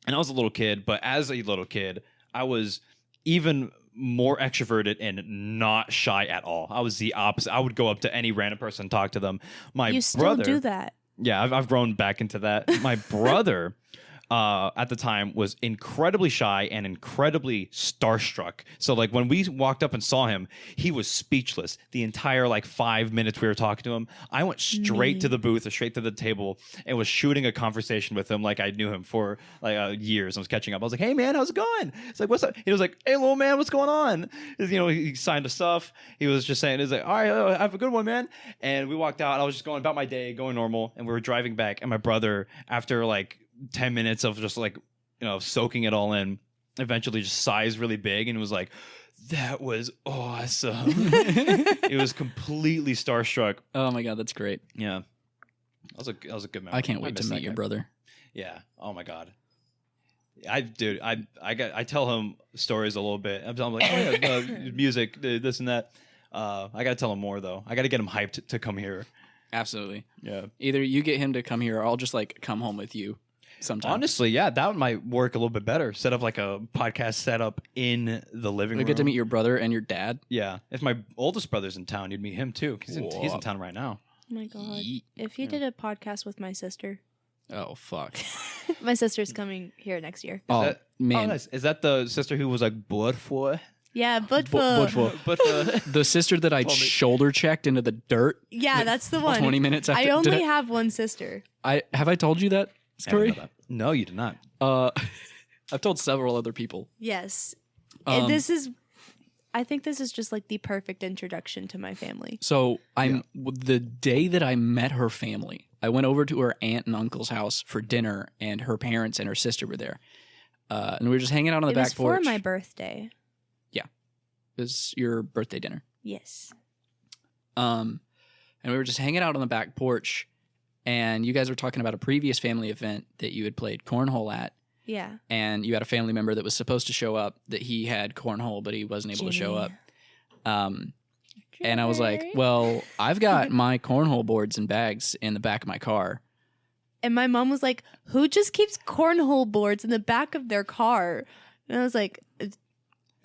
and I was a little kid. But as a little kid, I was even more extroverted and not shy at all. I was the opposite. I would go up to any random person and talk to them. My You still brother, do that. yeah, I've grown back into that. My brother, at the time, was incredibly shy and incredibly starstruck. So, like, when we walked up and saw him, he was speechless. The entire, like, 5 minutes we were talking to him, I went straight to the booth or straight to the table and was shooting a conversation with him like I knew him for, like, years. I was catching up. I was like, hey, man, how's it going? It's like, what's up? He was like, hey, little man, what's going on? You know, he signed us stuff. He was just saying, he's like, all right, have a good one, man. And we walked out. I was just going about my day, going normal. And we were driving back. And my brother, after, like, 10 minutes of just like, you know, soaking it all in, eventually just sighs really big and was like, that was awesome. It was completely starstruck. Oh, my God. That's great. Yeah. That was a good memory. I can't wait to miss meet that your guy. brother. Yeah. Oh my God. I tell him stories a little bit. I'm like, oh yeah, music, this and that. I got to tell him more though. I got to get him hyped to come here. Absolutely. Yeah. Either you get him to come here or I'll just like come home with you sometime. Honestly, yeah, that might work a little bit better. Set up like a podcast setup in the living we room. get to meet your brother and your dad. Yeah. If my oldest brother's in town, you'd meet him too. He's in Whoa. town right now. Oh my god. Yeet. If you did a podcast with my sister, Oh, fuck. my sister's coming here next year. Oh, that- man. Oh, nice. Is that the sister who was like blood for? Yeah, but But for But for the sister that I Told me. shoulder checked into the dirt yeah, that's the one. 20 minutes after. I only did have one sister. have I told you that story? No, you did not. I've told several other people. Yes. Um, And I think this is just like the perfect introduction to my family. So the day that I met her family, I went over to her aunt and uncle's house for dinner, and her parents and her sister were there. And we were just hanging out on the It back was porch. for my birthday. It was your birthday dinner. Yes. And we were just hanging out on the back porch, and you guys were talking about a previous family event that you had played cornhole at, Yeah. and you had a family member that was supposed to show up that he had cornhole, but he wasn't able to show up. And I was like, well, I've got my cornhole boards and bags in the back of my car. And my mom was like, who just keeps cornhole boards in the back of their car? And I was like,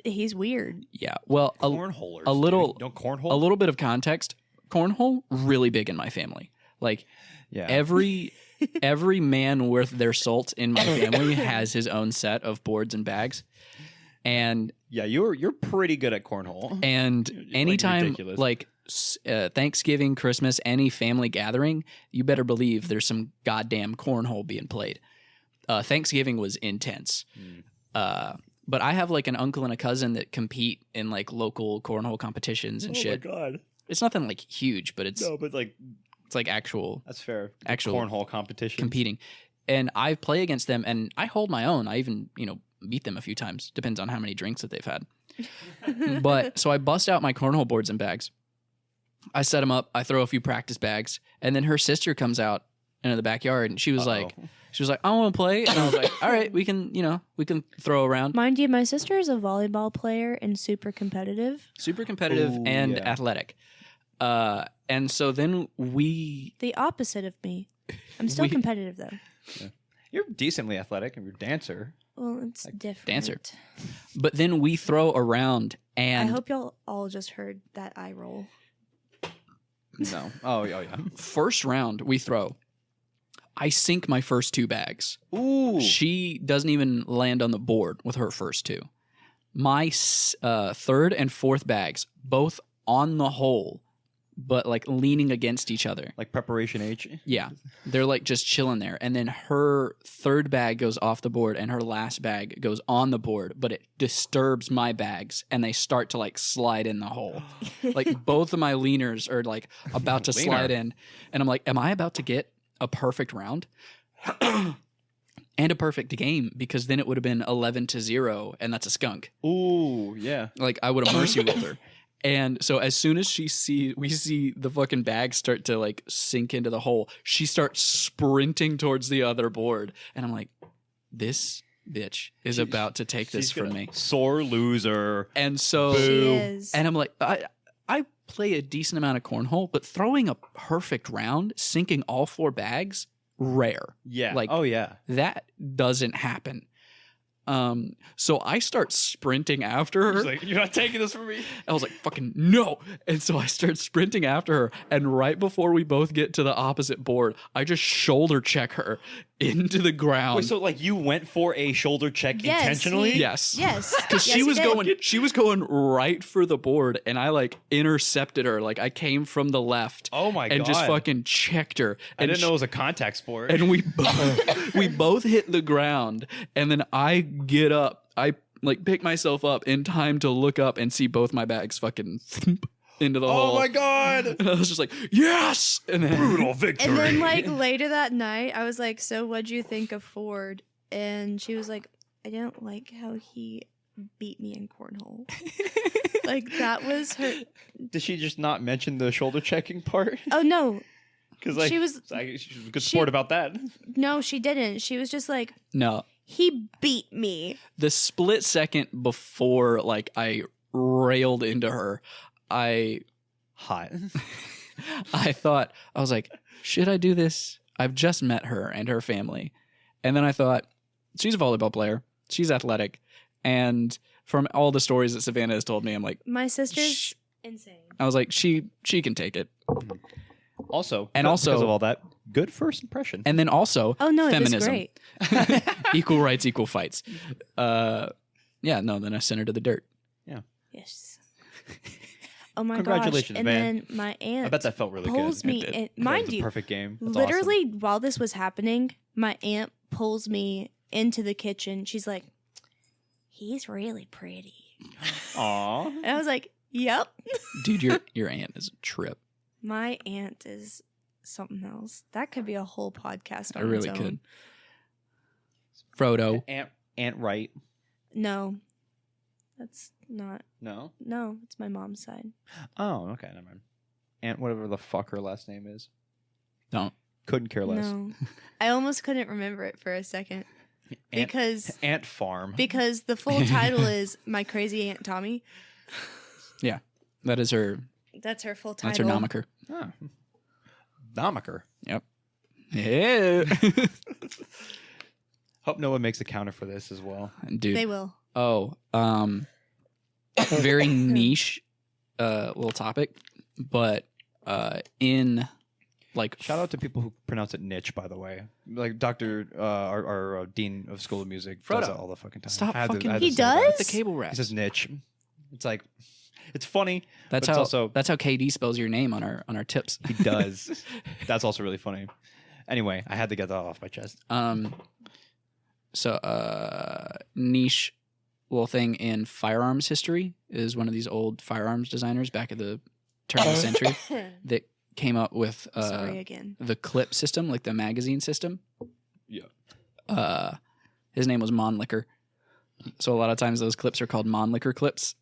he's weird. Yeah. Well, Cornholers. a little- dude. Don't cornhole. a little bit of context. Cornhole, really big in my family. Like Yeah. every man worth their salt in my family has his own set of boards and bags. And Yeah, you're pretty good at cornhole. And anytime, ridiculous. like Thanksgiving, Christmas, any family gathering, you better believe there's some goddamn cornhole being played. Thanksgiving was intense. But I have like an uncle and a cousin that compete in like local cornhole competitions and shit. Oh my god. It's nothing like huge, but it's like actual that's fair. Actual cornhole competition. competing. And I play against them and I hold my own. I even, beat them a few times. Depends on how many drinks that they've had. But so I bust out my cornhole boards and bags. I set them up. I throw a few practice bags, and then her sister comes out into the backyard, and she was like, "I want to play," and I was like, "All right, we can throw around." Mind you, my sister is a volleyball player and super competitive. Ooh, and athletic. And so then the opposite of me. I'm still competitive though. Yeah. You're decently athletic, and you're a dancer. Well, it's different. Dancer. But then we throw around, and I hope y'all all just heard that eye roll. No. Oh yeah. First round we throw. I sink my first 2 bags. Ooh. She doesn't even land on the board with her first 2. My third and fourth bags, both on the hole, but like leaning against each other. Like preparation H? Yeah. They're like just chilling there. And then her third bag goes off the board and her last bag goes on the board, but it disturbs my bags and they start to like slide in the hole. Like both of my leaners are like about to slide in. And I'm like, am I about to get a perfect round? And a perfect game, because then it would have been 11-0 and that's a skunk. Ooh, yeah. Like I would have mercy rolled her. And so as soon as we see the fucking bag start to like sink into the hole, she starts sprinting towards the other board. And I'm like, this bitch is about to take this from me. Sore loser. And so, she is. And I'm like, I play a decent amount of cornhole, but throwing a perfect round, sinking all 4 bags, rare. Yeah. Like, oh yeah. That doesn't happen. So I start sprinting after her. She's like, you're not taking this from me. I was like, fucking no. And so I start sprinting after her. And right before we both get to the opposite board, I just shoulder check her into the ground. Wait, so like you went for a shoulder check intentionally? Yes. Yes. Because she was going right for the board, and I like intercepted her. Like I came from the left. Oh my god. And just fucking checked her. I didn't know it was a contact sport. And we both hit the ground, and then I get up. I like pick myself up in time to look up and see both my bags fucking into the hole. Oh my god. And I was just like, yes! And then brutal victory. And then like later that night, I was like, so what'd you think of Ford? And she was like, I didn't like how he beat me in cornhole. Like that was her. Did she just not mention the shoulder checking part? Oh no. Because like she was a good sport about that. No, she didn't. She was just like, no. He beat me. The split second before like I railed into her, I thought, I was like, should I do this? I've just met her and her family. And then I thought, she's a volleyball player. She's athletic. And from all the stories that Savannah has told me, I'm like, my sister's insane. I was like, she can take it. Also, because of all that, good first impression. And then also, oh no, feminism. It was great. Equal rights, equal fights. Then I sent her to the dirt. Yeah. Yes. Oh my Congratulations, gosh. And man. then my aunt I bet that felt really pulls good. me in, mind you, perfect game. That's literally awesome. while this was happening, my aunt pulls me into the kitchen. She's like, he's really pretty. Aw. And I was like, yep. Dude, your aunt is a trip. My aunt is something else. That could be a whole podcast on I really its own. could. Frodo. Aunt Wright. No. That's not. No? No, it's my mom's side. Oh, okay. Never mind. Aunt whatever the fuck her last name is. Don't. Couldn't care less. No. I almost couldn't remember it for a second. Aunt Farm. Because the full title is My Crazy Aunt Tommy. Yeah. That is her. That's her full title. That's her nomiker. Oh. Nomiker. Yep. Yeah. Hope no one makes a counter for this as well. Dude. They will. Oh, very niche little topic, but in like shout out to people who pronounce it niche, by the way. Like Dr. Our Dean of School of Music does that all the fucking time. Stop fucking. He does? The cable rack. He says niche. It's like it's funny. That's but how. It's also, that's how KD spells your name on our tips. He does. That's also really funny. Anyway, I had to get that off my chest. niche little thing in firearms history is one of these old firearms designers back at the turn of the century that came up with Sorry again. the clip system, like the magazine system. Yeah. His name was Monlicker. So a lot of times those clips are called Monlicker clips.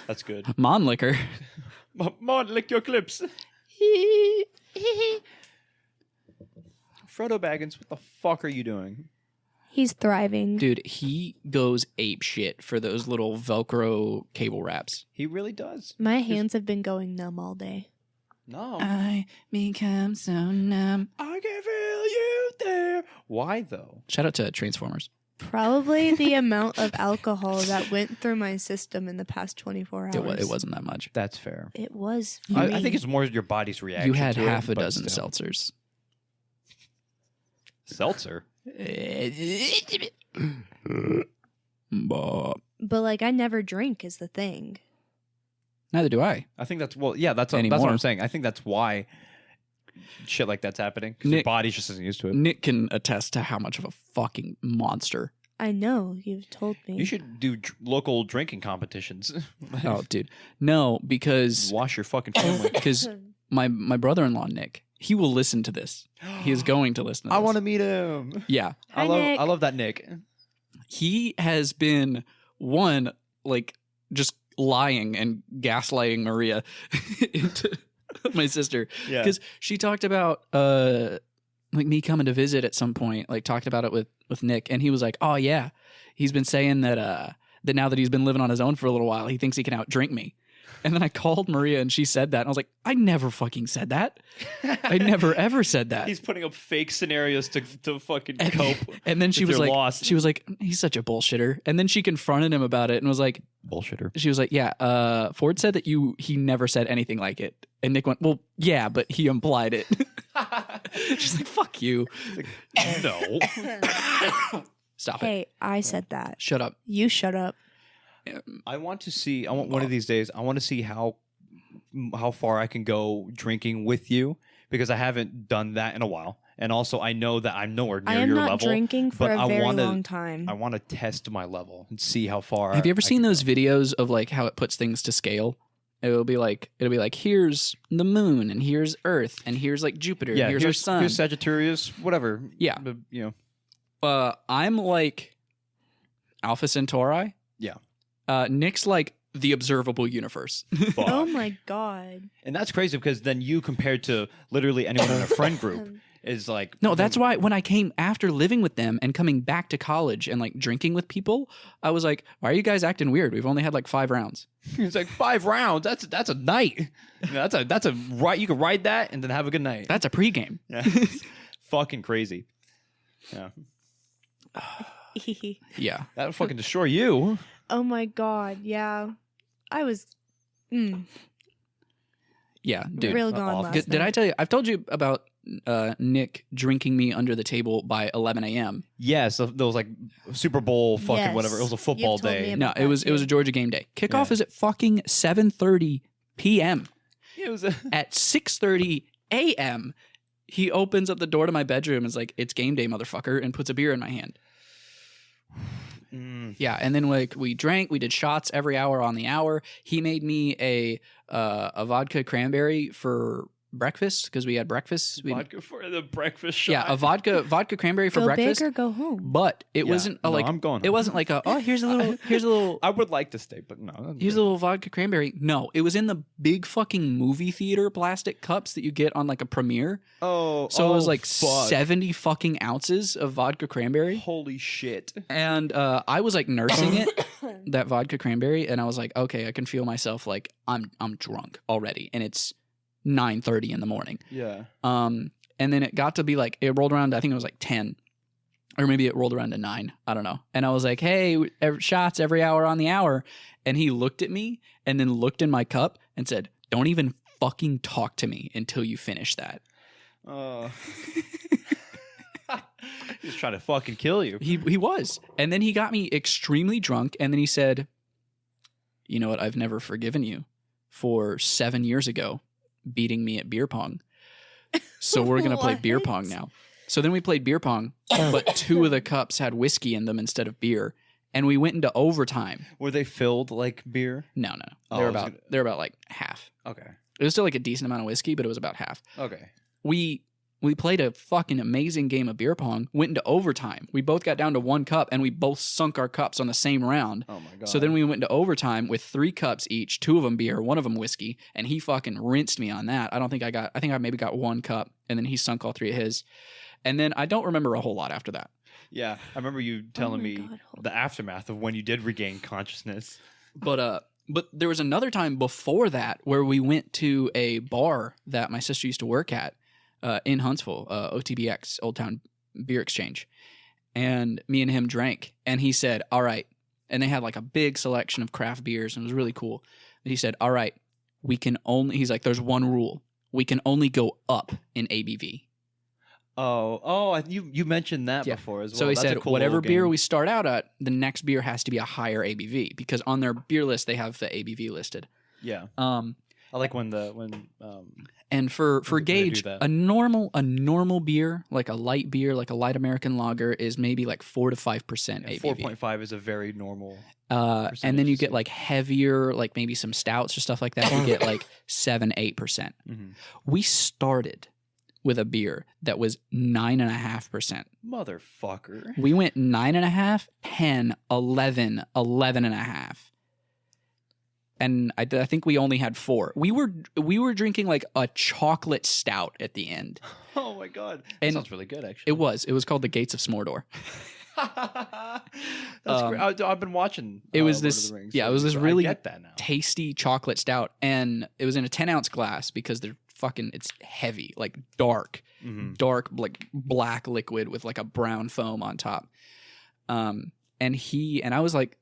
That's good. Monlicker. Mon, lick your clips. Frodo Baggins, what the fuck are you doing? He's thriving. Dude, he goes ape shit for those little Velcro cable wraps. He really does. My hands have been going numb all day. No. I become so numb. I can feel you there. Why though? Shout out to Transformers. Probably the amount of alcohol that went through my system in the past 24 hours. It wasn't that much. That's fair. It was. For I me. think it's more your body's reaction. You had to it, half a but dozen still. seltzers. Seltzer. Bah. But like, I never drink is the thing. Neither do I. I think that's that's what Anymore. I'm saying. I think that's why shit like that's happening because your Nick- body just isn't used to it. Nick can attest to how much of a fucking monster. I know. You've told me. You should do local drinking competitions. Oh, dude. No, because Wash your fucking family. my brother-in-law, Nick, he will listen to this. He is going to listen to this. I want to meet him. Yeah. Hi, Nick. I love that Nick. He has been, one, like, just lying and gaslighting Maria into my sister. Yeah. Because she talked about like me coming to visit at some point, like talked about it with Nick, and he was like, oh yeah, he's been saying that that now that he's been living on his own for a little while, he thinks he can outdrink me. And then I called Maria and she said that, and I was like, I never fucking said that. I never ever said that. He's putting up fake scenarios to fucking And- cope. And then she with was your like, loss. he's such a bullshitter. And then she confronted him about it and was like, Bullshitter. she was like, yeah, Ford said that he never said anything like it. And Nick went, well, yeah, but he implied it. She's like, fuck you. No. Stop it. Hey, I said that. Shut up. You shut up. I want one of these days, I want to see how far I can go drinking with you because I haven't done that in a while. And also I know that I'm nowhere near I am your not level. drinking for but a I very wanna- long time. I want to test my level and see how far. Have you ever I seen can those go. videos of like how it puts things to scale? It'll be like here's the moon and here's Earth and here's like Jupiter Yeah, and here's our sun. Here's Sagittarius, whatever. Yeah. But, you know. I'm like Alpha Centauri. Yeah. Nick's like the observable universe. Fuck. Oh my god. And that's crazy because then you compared to literally anyone in a friend group is like No, that's why when I came after living with them and coming back to college and like drinking with people, I was like, why are you guys acting weird? We've only had like 5 rounds. it's like 5 rounds. That's a night. That's a right. You can ride that and then have a good night. That's a pregame. Yeah. Fucking crazy. Yeah. Yeah. That would fucking destroy you. Oh my god. Yeah. I was Yeah, dude. real gone off. last Did I night. tell you? I've told you about Nick drinking me under the table by 11 a.m. Yeah, so there was like Super Bowl fucking Yes. whatever. It was a football You've told me day. about No, that it was too. a Georgia game day. Kickoff Yeah. is at fucking 7:30 p.m. It was a At 6:30 a.m., he opens up the door to my bedroom and is like, "It's game day, motherfucker," and puts a beer in my hand. Yeah, and then like we drank, we did shots every hour on the hour. He made me a vodka cranberry for breakfast because we had breakfast. vodka for the breakfast shot. Yeah, a vodka cranberry for Go breakfast. big or go home. But it Yeah, wasn't no, like I'm going it home. wasn't like here's a little I would like to stay, but no. here's a little vodka cranberry. No, it was in the big fucking movie theater plastic cups that you get on like a premiere. Oh, So it was like fuck. 70 fucking ounces of vodka cranberry. Holy shit. And I was like nursing it, that vodka cranberry, and I was like, okay, I can feel myself like I'm drunk already, and it's 9:30 in the morning. Yeah. And then it got to be like it rolled around. I think it was like 10, or maybe it rolled around to 9. I don't know. And I was like, hey, shots every hour on the hour. And he looked at me and then looked in my cup and said, "Don't even fucking talk to me until you finish that." He's trying to fucking kill you. He was. And then he got me extremely drunk. And then he said, "You know what? I've never forgiven you for 7 years ago beating me at beer pong. So we're going to play beer What? pong now." So then we played beer pong, but 2 of the cups had whiskey in them instead of beer, and we went into overtime. Were they filled like beer? No. Oh, They're about like half. Okay. It was still like a decent amount of whiskey, but it was about half. Okay. We played a fucking amazing game of beer pong, went into overtime. We both got down to 1 cup, and we both sunk our cups on the same round. Oh my god. So then we went into overtime with 3 cups each, 2 of them beer, 1 of them whiskey, and he fucking rinsed me on that. I think I maybe got 1 cup, and then he sunk all 3 of his. And then I don't remember a whole lot after that. Yeah, I remember you telling me God, the aftermath of when you did regain consciousness. But there was another time before that where we went to a bar that my sister used to work at in Huntsville, OTBX, Old Town Beer Exchange. And me and him drank, and he said, all right. And they had like a big selection of craft beers, and it was really cool. And he said, all right, he's like, there's one rule. We can only go up in ABV. You mentioned that before as well. So he That's a said, cool whatever little beer game. we start out at, the next beer has to be a higher ABV, because on their beer list they have the ABV listed. Yeah. I like when and for they do gauge, that. a normal beer, like a light beer, like a light American lager, is maybe like 4 to 5% ABV. 4.5 is a very normal. And then you get like heavier, like maybe some stouts or stuff like that. You get like 7-8%. Mm-hmm. We started with a beer that was 9.5%. Motherfucker. We went 9.5, 10, 11, 11.5. And I think we only had 4. We were drinking like a chocolate stout at the end. Oh my god. That And sounds really good, actually. It was called the Gates of Smordor. That's great. I've been watching. It was Lord of this, the Rings, yeah, so it was this I really get that now. tasty chocolate stout, and it was in a 10-ounce glass because it's heavy, like dark, like black liquid with like a brown foam on top. And I was like,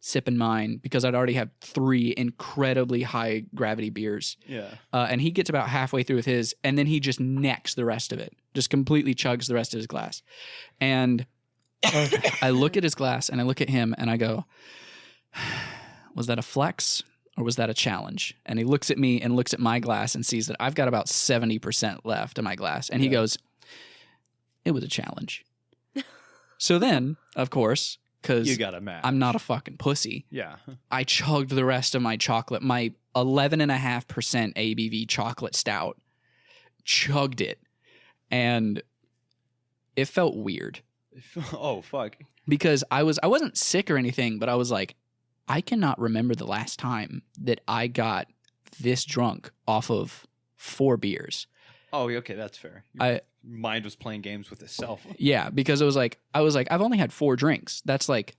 sipping mine because I'd already had 3 incredibly high gravity beers. Yeah. And he gets about halfway through with his, and then he just necks the rest of it, just completely chugs the rest of his glass. And I look at his glass and I look at him and I go, was that a flex or was that a challenge? And he looks at me and looks at my glass and sees that I've got about 70% left in my glass. And he goes, it was a challenge. So then, of course, because You got a match. I'm not a fucking pussy, Yeah. I chugged the rest of my chocolate, my 11.5% ABV chocolate stout, chugged it. And it felt weird Oh fuck. because I wasn't sick or anything, but I was like, I cannot remember the last time that I got this drunk off of 4 beers. Oh, okay, that's fair. Your mind was playing games with itself. Yeah, because I was like, I've only had 4 drinks. That's like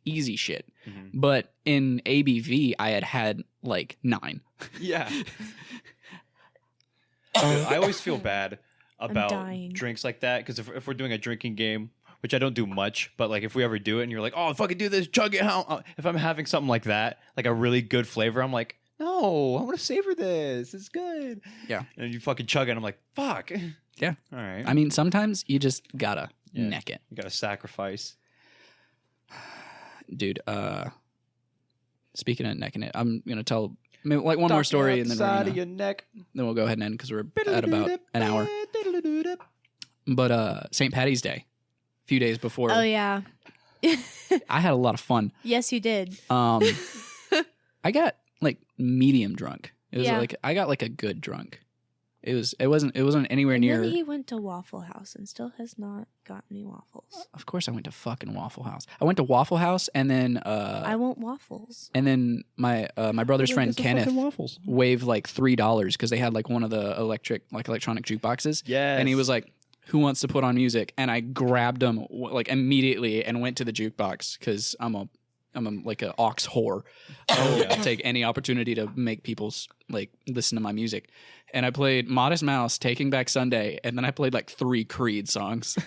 easy shit. Mm-hmm. But in ABV, I had like 9. Yeah. I always feel bad about dying. drinks like that because if we're doing a drinking game, which I don't do much, but like if we ever do it and you're like, oh, fucking do this, chug it out. If I'm having something like that, like a really good flavor, I'm like, no, I want to savor this. It's good. Yeah. And you fucking chug it, and I'm like, fuck. Yeah. All right. I mean, sometimes you just gotta neck it. You got to sacrifice. Dude, speaking of necking it, I'm going to tell like one more story and then Side of your neck. then we'll go ahead and end because we're at about an hour. But St. Patty's Day, a few days before, Oh yeah. I had a lot of fun. Yes, you did. I got like medium drunk. It was Yeah. like I got like a good drunk. It wasn't anywhere And near. then he went to Waffle House and still has not got any waffles. Of course, I went to fucking Waffle House. I went to Waffle House and then I want waffles. and then my brother's friend Kenneth Waffles. waved like $3 because they had like one of the electronic jukeboxes. Yes. And he was like, "Who wants to put on music?" And I grabbed him like immediately and went to the jukebox because I'm like a aux whore. I'll take any opportunity to make people like listen to my music. And I played Modest Mouse, Taking Back Sunday, and then I played like 3 Creed songs.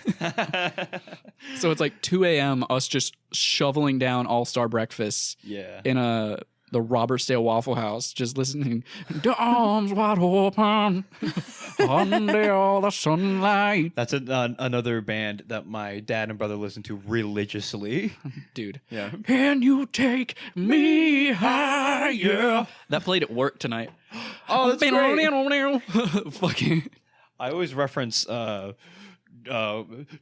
So it's like 2 a.m. us just shoveling down All-Star breakfasts Yeah. in the Robertsdale Waffle House, just listening. The arms wide open under all the sunlight. That's another band that my dad and brother listen to religiously. Dude. Yeah. Can you take me higher? That played at work tonight. Oh, that's great. Fucking. I always reference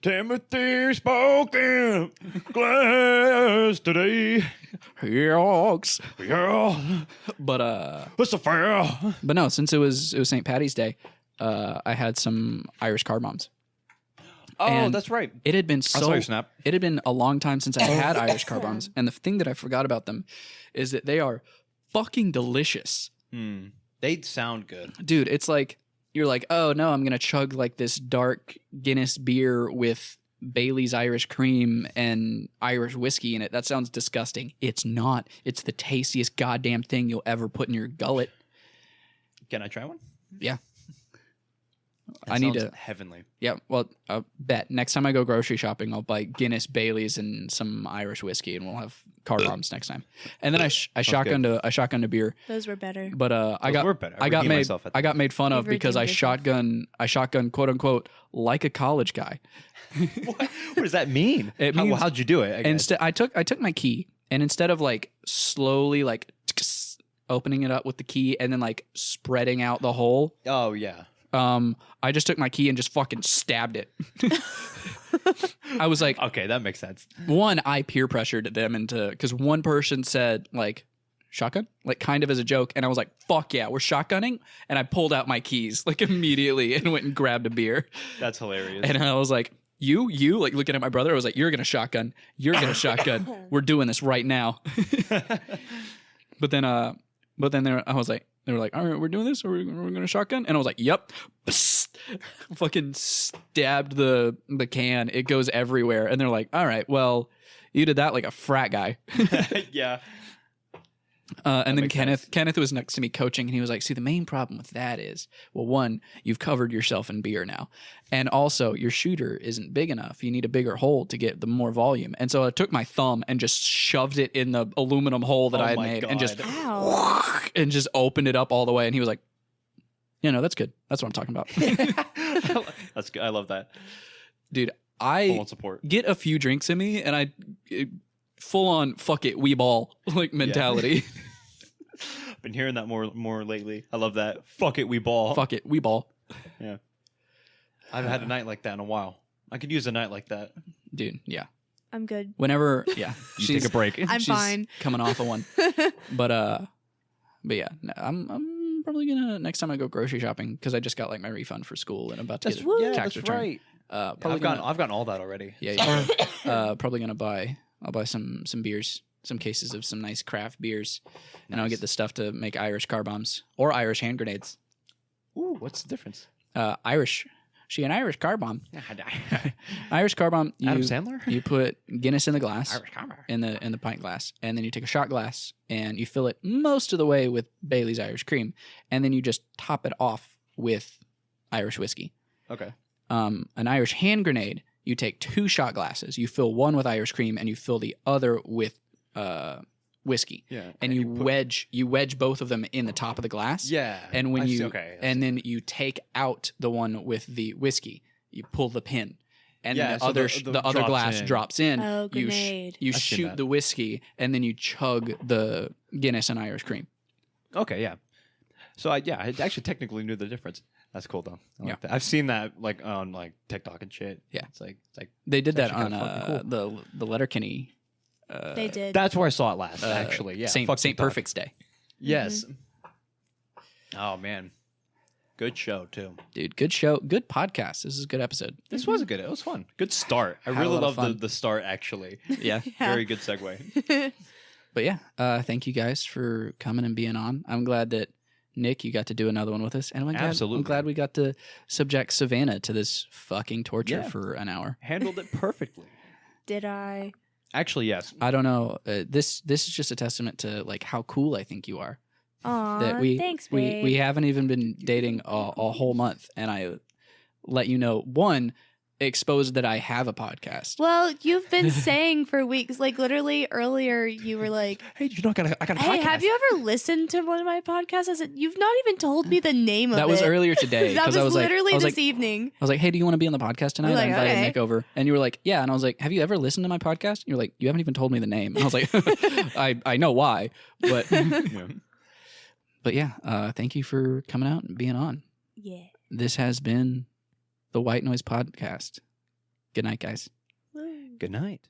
Timothy spoken glass today. Yogs. Yeah, But it's a fair. but no, since it was St. Patty's Day, I had some Irish car bombs. Oh, And that's right. It had been I saw your snap. It had been a long time since I had Irish car bombs, and the thing that I forgot about them is that they are fucking delicious. They sound good. Dude, it's like you're like, oh no, I'm gonna chug like this dark Guinness beer with Bailey's Irish cream and Irish whiskey in it. That sounds disgusting. It's not. It's the tastiest goddamn thing you'll ever put in your gullet. Can I try one? Yeah. That I need sounds to. heavenly. Yeah, well, bet next time I go grocery shopping, I'll buy Guinness, Bailey's, and some Irish whiskey, and we'll have car bombs next time. And then I shotgunned a beer, Those were better. but I Those were got better. I got redeemed made myself at the I got made fun of You've because I redeemed shotgun quote unquote like a college guy. What does that mean? It means- how'd you do it? I guess. Instead, I took my key, and instead of like slowly like opening it up with the key and then like spreading out the hole, Oh yeah. I just took my key and just fucking stabbed it. I was like, Okay, that makes sense. one, I peer pressured them into, because one person said like shotgun, like kind of as a joke, and I was like, fuck yeah, we're shotgunning, and I pulled out my keys like immediately and went and grabbed a beer, That's hilarious. and I was like, you like looking at my brother, I was like, you're gonna shotgun, we're doing this right now. But then I was like, they were like, all right, we're doing this, or we're gonna shotgun, and I was like, yep. Psst. Fucking stabbed the can. It goes everywhere, and they're like, all right, well, you did that like a frat guy. Yeah. And then makes Kenneth was next to me coaching, and he was like, see, the main problem with that is, well, one, you've covered yourself in beer now, and also your shooter isn't big enough. You need a bigger hole to get the more volume. And so I took my thumb and just shoved it in the aluminum hole that Oh I had my made, God. and just Ow. and just opened it up all the way. And he was like, yeah, no, that's good. That's what I'm talking about. That's good. I love that. Dude, Full I on support. get a few drinks in me, and I full on fuck it, we ball like mentality. Been hearing that more lately. I love that. Fuck it, we ball. Fuck it, we ball. Yeah. I haven't had a night like that in a while. I could use a night like that. Dude, yeah. I'm good. Whenever, yeah. You take a break. I'm she's fine. coming off of one. But yeah, no, I'm probably gonna, next time I go grocery shopping, because I just got like my refund for school and about to get a tax return. right. Probably I've gotten all that already. Yeah. Probably gonna I'll buy some beers, some cases of some nice craft beers, and I'll get the stuff to make Irish car bombs or Irish hand grenades. Ooh, what's the difference? Irish. She an Irish car bomb. Irish car bomb. Adam Sandler? You put Guinness in the glass, Irish car bomb. in the pint glass, and then you take a shot glass and you fill it most of the way with Bailey's Irish cream, and then you just top it off with Irish whiskey. Okay. An Irish hand grenade. You take 2 shot glasses. You fill one with Irish cream, and you fill the other with whiskey. Yeah. And you wedge both of them in the top of the glass. Yeah. And when I see, you okay, and then you take out the one with the whiskey, you pull the pin, and Yeah, then so the other drops glass in. drops in. Oh, you grenade. you I've seen shoot that. the whiskey, and then you chug the Guinness and Irish cream. Okay, yeah. So I actually technically knew the difference. That's cool though. I like Yeah. that. I've seen that like on like TikTok and shit. Yeah. It's like They did It's that on actually kinda the Letterkenny. They did. that's where I saw it last. Actually, yeah. Saint Fuck Saint TikTok. Perfect's Day, Yes. Oh man, good show too. dude. Good show, good podcast. This is a good episode. This was a good. It was fun. Good start. I Had a really lot of love fun. the start. Actually, Yeah. Yeah. very good segue. But yeah, thank you guys for coming and being on. I'm glad that Nick, you got to do another one with us, and I'm Absolutely. glad we got to subject Savannah to this fucking torture Yeah. for an hour. Handled it perfectly. Did I? Actually, yes. I don't know. This is just a testament to like how cool I think you are. Aw, That we thanks, we babe. we haven't even been dating a whole month, and I let you know, one, exposed that I have a podcast. Well, you've been saying for weeks, like literally earlier, you were like, Hey, I got a "Hey, have you ever listened to one of my podcasts?" I said, "You've not even told me the name of it." That was earlier today. That 'cause was I was like- literally I was this like, evening. I was like, hey, do you want to be on the podcast tonight? I'm I like, invited okay. Nick over. And you were like, yeah. And I was like, have you ever listened to my podcast? And you're like, you haven't even told me the name. And I was like, I know why. But Yeah. but yeah, thank you for coming out and being on. Yeah. this has been the White Noise Podcast. Good night, guys. Good night.